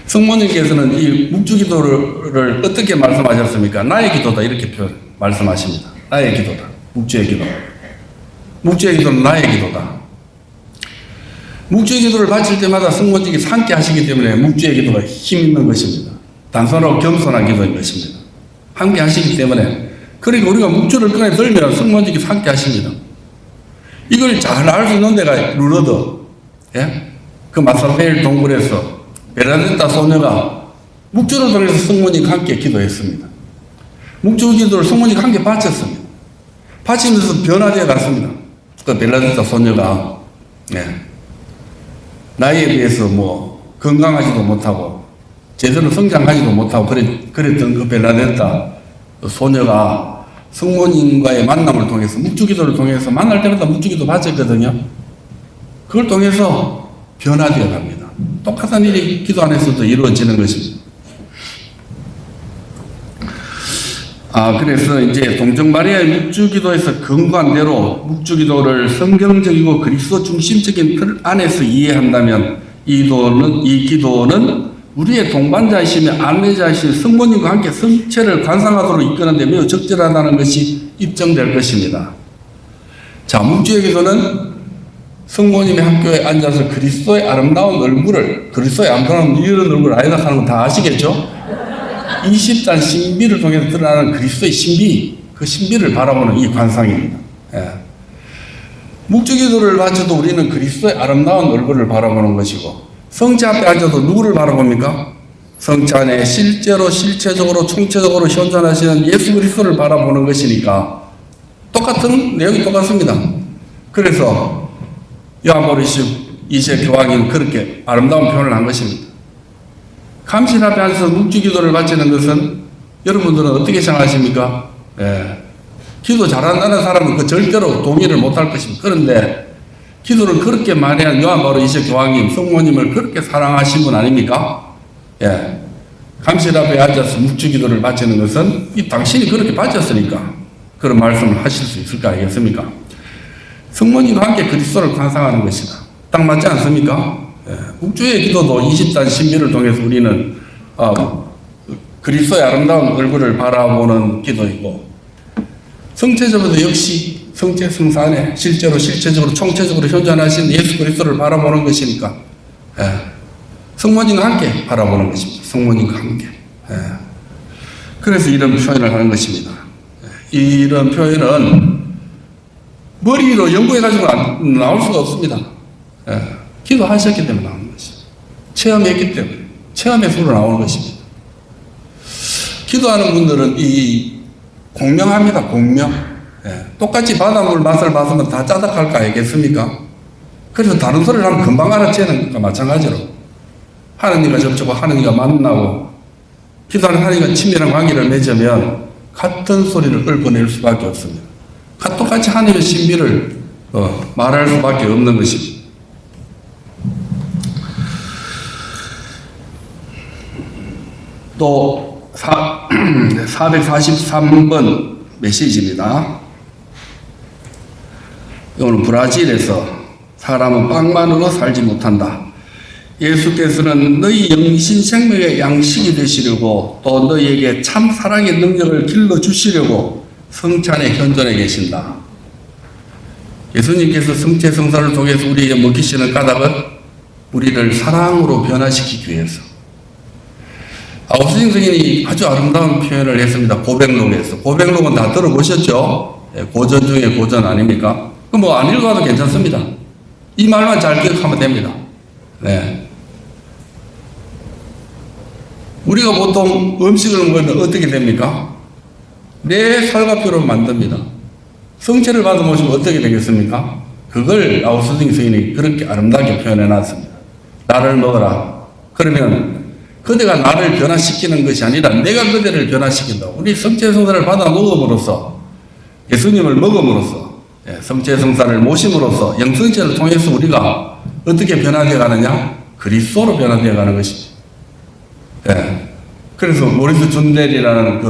S1: 성모님께서는 이 묵주기도를 어떻게 말씀하셨습니까? 나의 기도다 이렇게 말씀하십니다. 나의 기도다. 묵주의 기도. 묵주의 기도는 나의 기도다. 묵주의 기도를 바칠 때마다 성모님께서 함께 하시기 때문에 묵주의 기도가 힘 있는 것입니다. 단순하고 겸손한 기도인 것입니다. 함께 하시기 때문에. 그러니까 우리가 묵주를 꺼내 들면 성모님께서 함께 하십니다. 이걸 잘 알 수 있는 데가 루르드. 예? 그 마사페일 동굴에서 베라덴타 소녀가 묵주를 통해서 성모님과 함께 기도했습니다. 묵주 기도를 성모님과 함께 바쳤습니다. 바치면서 변화되어 갔습니다. 그 베라덴타 소녀가 나이에 비해서 뭐 건강하지도 못하고 제대로 성장하지도 못하고 그랬던 그 베라덴타 소녀가 성모님과의 만남을 통해서 묵주기도를 통해서 만날 때마다 묵주기도 바쳤거든요. 그걸 통해서 변화되어 갑니다. 똑같은 일이 기도 안에서도 이루어지는 것입니다. 그래서 이제 동정마리아의 묵주기도에서 근거한 대로 묵주기도를 성경적이고 그리스도 중심적인 틀 안에서 이해한다면 이 기도는 우리의 동반자이시며 안내자이신 성모님과 함께 성체를 관상하도록 이끄는 데 매우 적절하다는 것이 입증될 것입니다. 자, 묵주의 기도는 성모님의 학교에 앉아서 그리스도의 아름다운 얼굴을, 그리스도의 아름다운 이런 얼굴을 아니다 하는 건 다 아시겠죠? 20단 신비를 통해서 드러나는 그리스도의 신비, 그 신비를 바라보는 이 관상입니다. 예. 묵주기도를 바쳐도 우리는 그리스도의 아름다운 얼굴을 바라보는 것이고, 성체 앞에 앉아도 누구를 바라봅니까? 성체 안에 실제로 실체적으로 총체적으로 현존하시는 예수 그리스도를 바라보는 것이니까 똑같은 내용이 똑같습니다. 그래서 요한 2세 교황이 그렇게 아름다운 표현을 한 것입니다. 감실 앞에 앉아서 묵주기도를 바치는 것은 여러분들은 어떻게 생각하십니까? 기도 잘한다는 사람은 그 절대로 동의를 못할 것입니다. 그런데 기도를 그렇게 많이 한 요한 2세 교황님, 성모님을 그렇게 사랑하신 분 아닙니까? 감실 앞에 앉아서 묵주기도를 바치는 것은 당신이 그렇게 바쳤으니까 그런 말씀을 하실 수 있을 거 아니겠습니까? 성모님과 함께 그리스도를 관상하는 것이다. 딱 맞지 않습니까? 묵주의 기도도 20단 신비를 통해서 우리는 그리스도의 아름다운 얼굴을 바라보는 기도이고, 성체적으로도 역시 성체 성사 안에 실제로 실체적으로 총체적으로 현존하신 예수 그리스도를 바라보는 것이니까 성모님과 함께 바라보는 것입니다. 성모님과 함께. 그래서 이런 표현을 하는 것입니다. 이런 표현은 머리로 연구해가지고 나올 수가 없습니다. 기도하셨기 때문에 나오는 것입니다. 체험했기 때문에. 체험에서 나오는 것입니다. 기도하는 분들은 공명합니다. 공명. 똑같이 바닷물 맛을 봤으면 다 짜득할 거 아니겠습니까? 그래서 다른 소리를 하면 금방 알아채는 것과 마찬가지로 하느님과 접촉하고 하느님과 만나고 기도하는 하느님과 친밀한 관계를 맺으면 같은 소리를 읊어낼 수밖에 없습니다. 똑같이 하느님의 신비를 말할 수밖에 없는 것입니다. 또 443번 메시지입니다. 이거는 브라질에서 사람은 빵만으로 살지 못한다. 예수께서는 너희 영신 생명의 양식이 되시려고 또 너희에게 참 사랑의 능력을 길러주시려고 성찬에 현존해 계신다. 예수님께서 성체 성사를 통해서 우리에게 먹이시는 까닭은 우리를 사랑으로 변화시키기 위해서. 아우구스틴 성인이 아주 아름다운 표현을 했습니다. 고백록에서. 고백록은 다 들어보셨죠? 고전 중에 고전 아닙니까? 뭐 안 읽어도 괜찮습니다. 이 말만 잘 기억하면 됩니다. 네. 우리가 보통 음식을 먹으면 어떻게 됩니까? 내 살갑표로 만듭니다. 성체를 받아보시면 어떻게 되겠습니까? 그걸 아우구스틴 성인이 그렇게 아름답게 표현해 놨습니다. 나를 먹어라. 그러면 그대가 나를 변화시키는 것이 아니라 내가 그대를 변화시킨다. 우리 성체 성사를 받아 먹음으로써, 예수님을 먹음으로써, 성체 성사를 모심으로써 영성체를 통해서 우리가 어떻게 변화되어 가느냐? 그리스도로 변화되어 가는 것이죠. 예. 그래서 모리스 존델이라는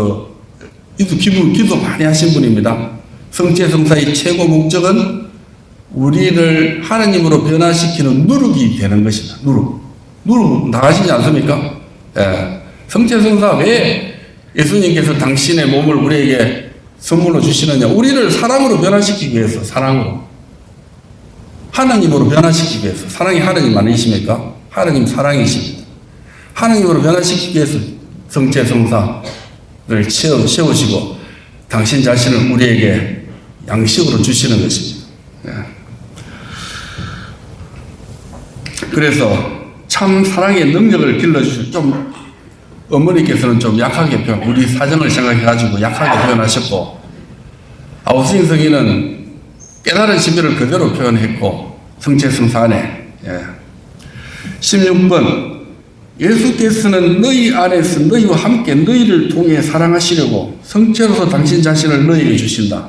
S1: 기도 많이 하신 분입니다. 성체 성사의 최고 목적은 우리를 하나님으로 변화시키는 누룩이 되는 것이다. 누룩 나가시지 않습니까? 예. 성체 성사 왜 예수님께서 당신의 몸을 우리에게 선물로 주시느냐? 우리를 사랑으로 변화시키기 위해서, 사랑으로. 하나님으로 변화시키기 위해서. 사랑이 하나님 아니십니까? 하나님 사랑이십니다. 하나님으로 변화시키기 위해서 성체 성사를 채우시고 당신 자신을 우리에게 양식으로 주시는 것입니다. 예. 그래서 참 사랑의 능력을 길러주시고, 좀 어머니께서는 좀 약하게 우리 사정을 생각해가지고 약하게 표현하셨고, 아우구스틴 성인은 깨달은 신비를 그대로 표현했고, 성체 성사 안에. 예. 16번 예수께서는 너희 안에서 너희와 함께 너희를 통해 사랑하시려고 성체로서 당신 자신을 너희에게 주신다.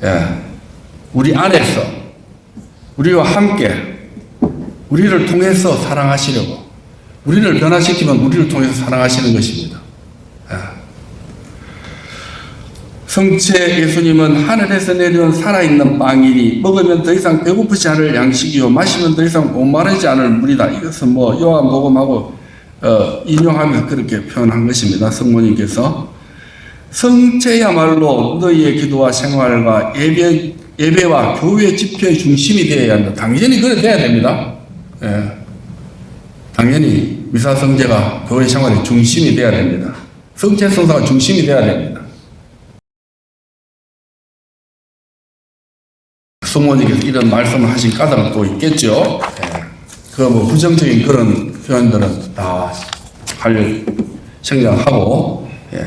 S1: 예. 우리 안에서 우리와 함께 우리를 통해서 사랑하시려고, 우리를 변화시키면 우리를 통해서 사랑하시는 것입니다. 예. 성체 예수님은 하늘에서 내려온 살아있는 빵이니 먹으면 더 이상 배고프지 않을 양식이요 마시면 더 이상 목마르지 않을 물이다. 이것은 요한복음하고 인용하면서 그렇게 표현한 것입니다. 성모님께서 성체야말로 너희의 기도와 생활과 예배와 교회 집회의 중심이 되어야 한다. 당연히 그래 돼야 됩니다. 예. 당연히 미사 성제가 교회 생활의 중심이 되어야 됩니다. 성체 성사가 중심이 되어야 됩니다. 성모님께서 이런 말씀을 하신 까닭은 또 있겠죠. 예. 부정적인 그런 표현들은 다 생략하고, 예.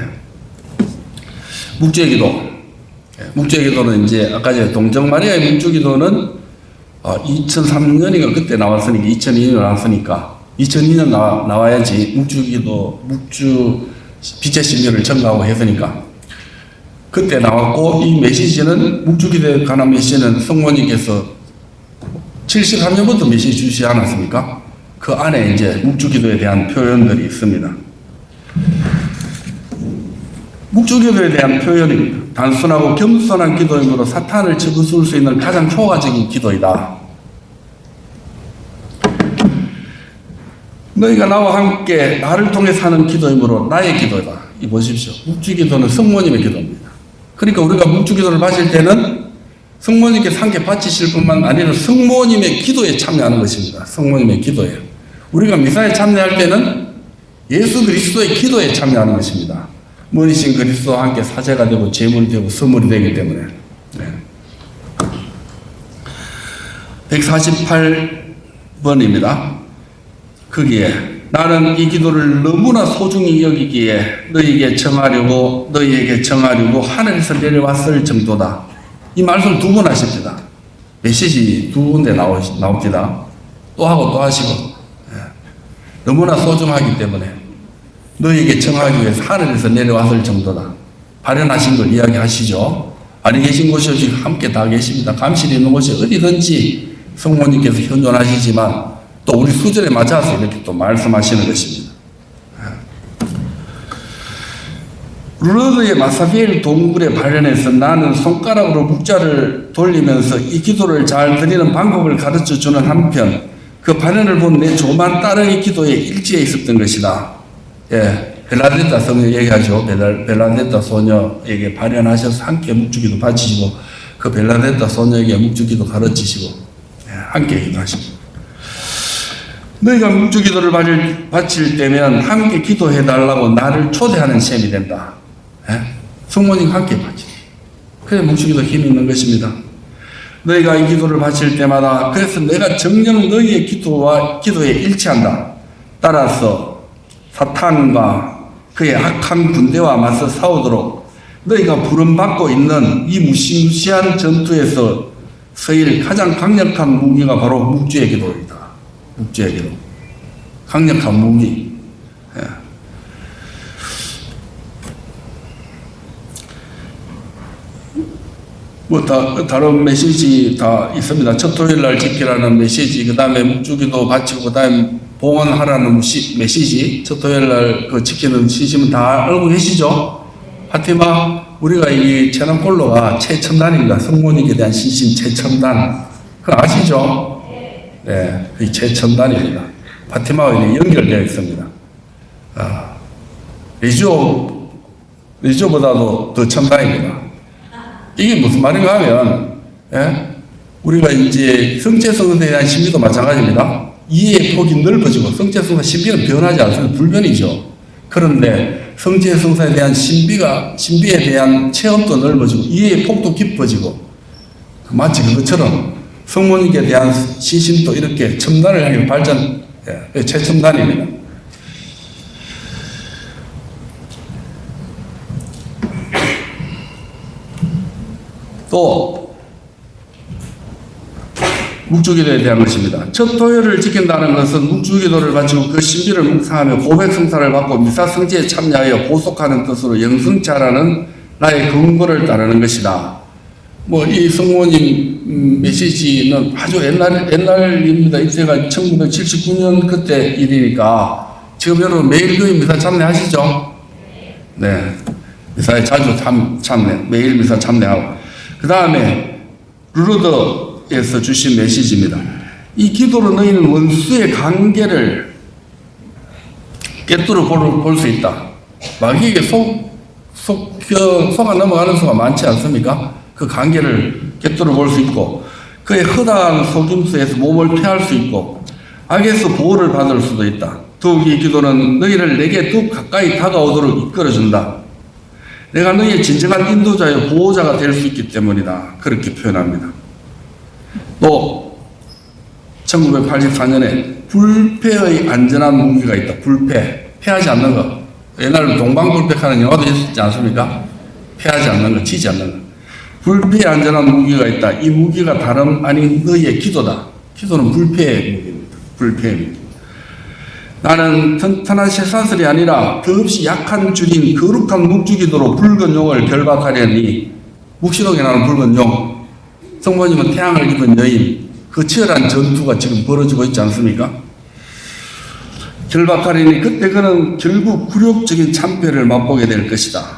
S1: 묵주의 기도. 예. 묵주의 기도는 이제 아까 동정 마리아의 묵주 기도는 2003년인가 그때 나왔으니까 2002년 나왔으니까 2002년 나와야지 묵주 빛의 신비를 전가하고 했으니까 그때 나왔고, 이 메시지는 묵주기도에 관한 메시지는 성모님께서 73년부터 메시지 주시지 않았습니까? 그 안에 이제 묵주기도에 대한 표현들이 있습니다. 묵주기도에 대한 표현입니다. 단순하고 겸손한 기도이므로 사탄을 접어쓸 수 있는 가장 효과적인 기도이다. 너희가 나와 함께 나를 통해 사는 기도이므로 나의 기도이다. 이 보십시오. 묵주기도는 성모님의 기도입니다. 그러니까 우리가 묵주기도를 바칠 때는 성모님께서 함께 바치실 뿐만 아니라 성모님의 기도에 참여하는 것입니다. 성모님의 기도에. 우리가 미사에 참여할 때는 예수 그리스도의 기도에 참여하는 것입니다. 머리신 그리스도와 함께 사제가 되고 제물이 되고 선물이 되기 때문에. 네. 148번입니다. 거기에 나는 이 기도를 너무나 소중히 여기기에 너희에게 정하려고 하늘에서 내려왔을 정도다. 이 말씀을 2번 하십니다. 메시지 2군데 나옵니다. 또 하고 또 하시고. 예. 너무나 소중하기 때문에 너희에게 정하기 위해서 하늘에서 내려왔을 정도다. 발현하신 걸 이야기하시죠. 안에 계신 곳이 함께 다 계십니다. 감실이 있는 곳이 어디든지 성모님께서 현존하시지만 또 우리 수절에 맞아서 이렇게 또 말씀하시는 것입니다. 루르드의 마사비엘 동굴에 발현해서 나는 손가락으로 묵자를 돌리면서 이 기도를 잘 드리는 방법을 가르쳐 주는 한편 그 발현을 본 내 조만 딸의 기도에 일치해 있었던 것이다. 예, 벨라데타 성녀 얘기하죠. 벨라데타 소녀에게 발현하셔서 함께 묵주기도 바치시고 그 벨라데타 소녀에게 묵주기도 가르치시고 함께 기도하시고 너희가 묵주기도를 바칠 때면 함께 기도해달라고 나를 초대하는 셈이 된다. 성모님 함께 바치고 그래 묵주기도 힘이 있는 것입니다. 너희가 이 기도를 바칠 때마다 그래서 내가 정녕 너희의 기도에 일치한다. 따라서 사탄과 그의 악한 군대와 맞서 싸우도록 너희가 부름받고 있는 이 무시무시한 전투에서 쓰일 가장 강력한 무기가 바로 묵주의 기도이다. 묵주의 기도. 강력한 무기. 다른 메시지 다 있습니다. 첫 토요일 날 지키라는 메시지, 그 다음에 묵주기도 바치고, 그 다음에 봉헌하라는 메시지, 첫 토요일 날 그 지키는 시심은 다 알고 계시죠? 파티마, 우리가 이 채널폴로가 최첨단입니다. 성모님에 대한 신심 최첨단. 그거 아시죠? 네, 그 최첨단입니다. 파티마와 연결되어 있습니다. 리조보다도 더 첨단입니다. 이게 무슨 말인가 하면, 우리가 이제 성체성에 대한 신비도 마찬가지입니다. 이해의 폭이 넓어지고, 성체성과 신비는 변하지 않습니다. 불변이죠. 그런데 성체성사에 대한 신비에 대한 체험도 넓어지고, 이해의 폭도 깊어지고, 마치 그것처럼 성모님에 대한 신심도 이렇게 첨단을 향해 발전, 최첨단입니다. 또 묵주기도에 대한 것입니다. 첫 토요일을 지킨다는 것은 묵주기도를 바치고 그 신비를 묵상하며 고백성사를 받고 미사성제에 참여하여 보속하는 뜻으로 영성차라는 나의 근거를 따르는 것이다. 이 성모님 메시지는 아주 옛날입니다. 이때가 1979년 그때 일이니까 지금 여러분 매일 거의 미사 참여하시죠? 네. 미사에 자주 참여, 매일 미사 참여하고. 그 다음에 루르드에서 주신 메시지입니다. 이 기도로 너희는 원수의 관계를 꿰뚫어 볼 수 있다. 마귀에게 속아 넘어가는 수가 많지 않습니까? 그 관계를 꿰뚫어 볼 수 있고 그의 허다한 속임수에서 몸을 피할 수 있고 악에서 보호를 받을 수도 있다. 더욱 이 기도는 너희를 내게 더욱 가까이 다가오도록 이끌어준다. 내가 너희의 진정한 인도자여 보호자가 될 수 있기 때문이다. 그렇게 표현합니다. 또 1984년에 불패의 안전한 무기가 있다. 불패. 패하지 않는 것. 옛날에 동방불패하는 영화도 있었지 않습니까? 패하지 않는 것, 지지 않는 것. 불패의 안전한 무기가 있다. 이 무기가 다름 아닌 너희의 기도다. 기도는 불패의 무기입니다. 불패의 무기. 나는 튼튼한 쇠사슬이 아니라 더없이 약한 줄인 거룩한 묵주기도로 붉은 용을 결박하려니 묵시록에 나오는 붉은 용 성모님은 태양을 입은 여인 그 치열한 전투가 지금 벌어지고 있지 않습니까? 결박하려니 그때 그는 결국 굴욕적인 참패를 맛보게 될 것이다.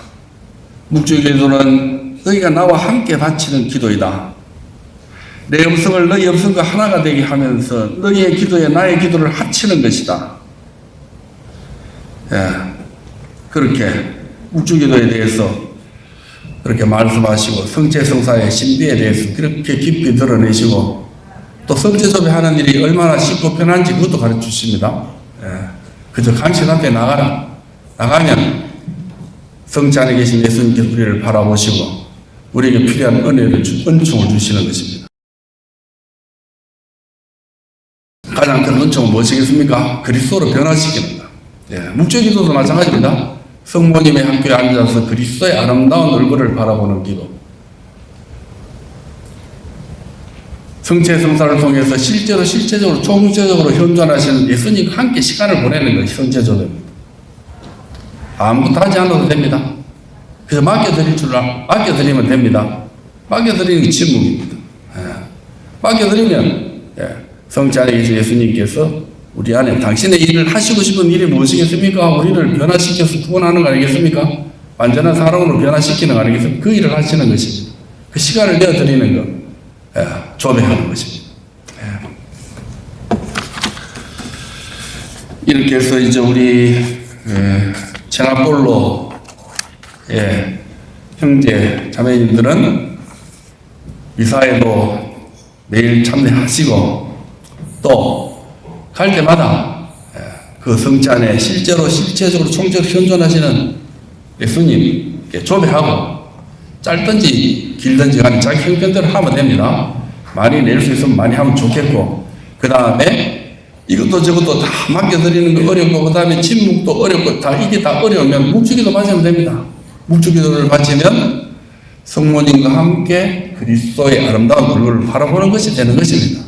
S1: 묵주기도는 너희가 나와 함께 바치는 기도이다. 내 음성을 너희 음성과 하나가 되게 하면서 너희의 기도에 나의 기도를 합치는 것이다. 그렇게 묵주기도에 대해서 그렇게 말씀하시고 성체성사의 신비에 대해서 그렇게 깊이 드러내시고 또 성체섭이 하는 일이 얼마나 쉽고 편한지 그것도 가르쳐 주십니다. 그저 간신 앞에 나가면 성체 안에 계신 예수님께서 우리를 바라보시고 우리에게 필요한 은총을 주시는 것입니다. 가장 큰 은총은 무엇이겠습니까? 그리스도로 변화시키는 것. 묵주기도도 마찬가지입니다. 성모님의 학교에 앉아서 그리스도의 아름다운 얼굴을 바라보는 기도. 성체성사를 통해서 실제적으로 총체적으로 현존하시는 예수님과 함께 시간을 보내는 것이 성체조입니다. 아무것도 하지 않아도 됩니다. 그래서 맡겨드리면 됩니다. 맡겨드리는 게 침묵입니다. 맡겨드리면 성체 안에 계신 예수님께서 우리 안에 당신의 일을 하시고 싶은 일이 무엇이겠습니까? 우리를 변화시켜서 구원하는 거 아니겠습니까? 완전한 사람으로 변화시키는 거 아니겠습니까? 그 일을 하시는 것입니다. 그 시간을 내어드리는 것, 조배하는 것입니다. 이렇게 해서 이제 우리 체나폴로 형제 자매님들은 미사에도 매일 참여하시고 또 갈 때마다 그 성체 안에 실제적으로 총체로 현존하시는 예수님께 조배하고 짧든지 길든지 간에 자기 형편대로 하면 됩니다. 많이 낼 수 있으면 많이 하면 좋겠고, 그 다음에 이것도 저것도 다 맡겨드리는 거 어렵고, 그 다음에 침묵도 어렵고, 이게 다 어려우면 묵주기도 마치면 됩니다. 묵주기도를 마치면 성모님과 함께 그리스도의 아름다운 얼굴을 바라보는 것이 되는 것입니다.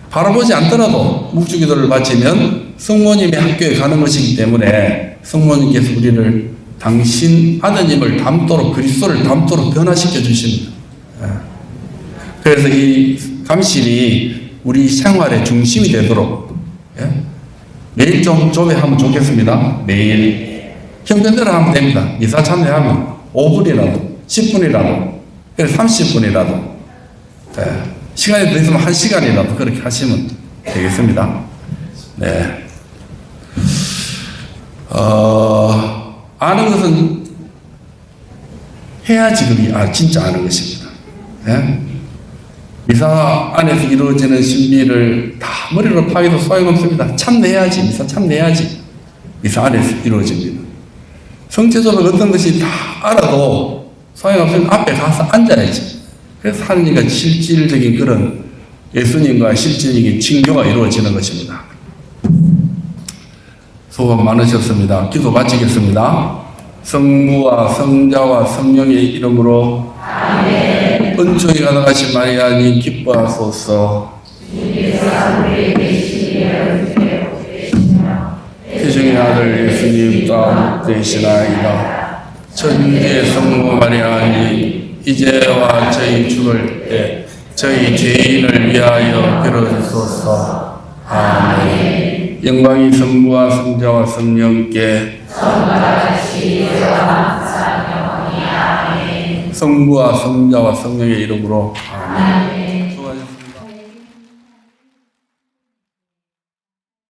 S1: 바라보지 않더라도 묵주기도를 마치면 성모님의 학교에 가는 것이기 때문에 성모님께서 우리를 당신 아드님을 닮도록, 그리스도를 닮도록 변화시켜 주십니다. 그래서 이 감실이 우리 생활의 중심이 되도록 매일 좀 조회하면 좋겠습니다. 매일 형편대로 하면 됩니다. 미사 참여하면 5분이라도 10분이라도 30분이라도 시간이 더 있으면 1시간이라도 그렇게 하시면 되겠습니다. 네. 아는 것은 해야지 그게 진짜 아는 것입니다. 네? 미사 안에서 이루어지는 신비를 다 머리로 파기도 소용없습니다. 참내야지, 미사 참내야지. 미사 안에서 이루어집니다. 성체적으로 어떤 것이 다 알아도 소용없으면 앞에 가서 앉아야지. 그래서 하느님과 실질적인 그런 예수님과 실질적인 친교가 이루어지는 것입니다. 수고 많으셨습니다. 기도 마치겠습니다. 성부와 성자와 성령의 이름으로 아멘. 은총이 가득하신 마리아님 기뻐하소서. 태중의 아들 예수님 따 되시나이다. 천주의 성모 마리아님 이제와 저희 죽을 때 저희 죄인을 위하여 빌어주소서. 아멘. 영광이 성부와 성자와 성령께 성부와 성자와 성령의 이름으로 아멘.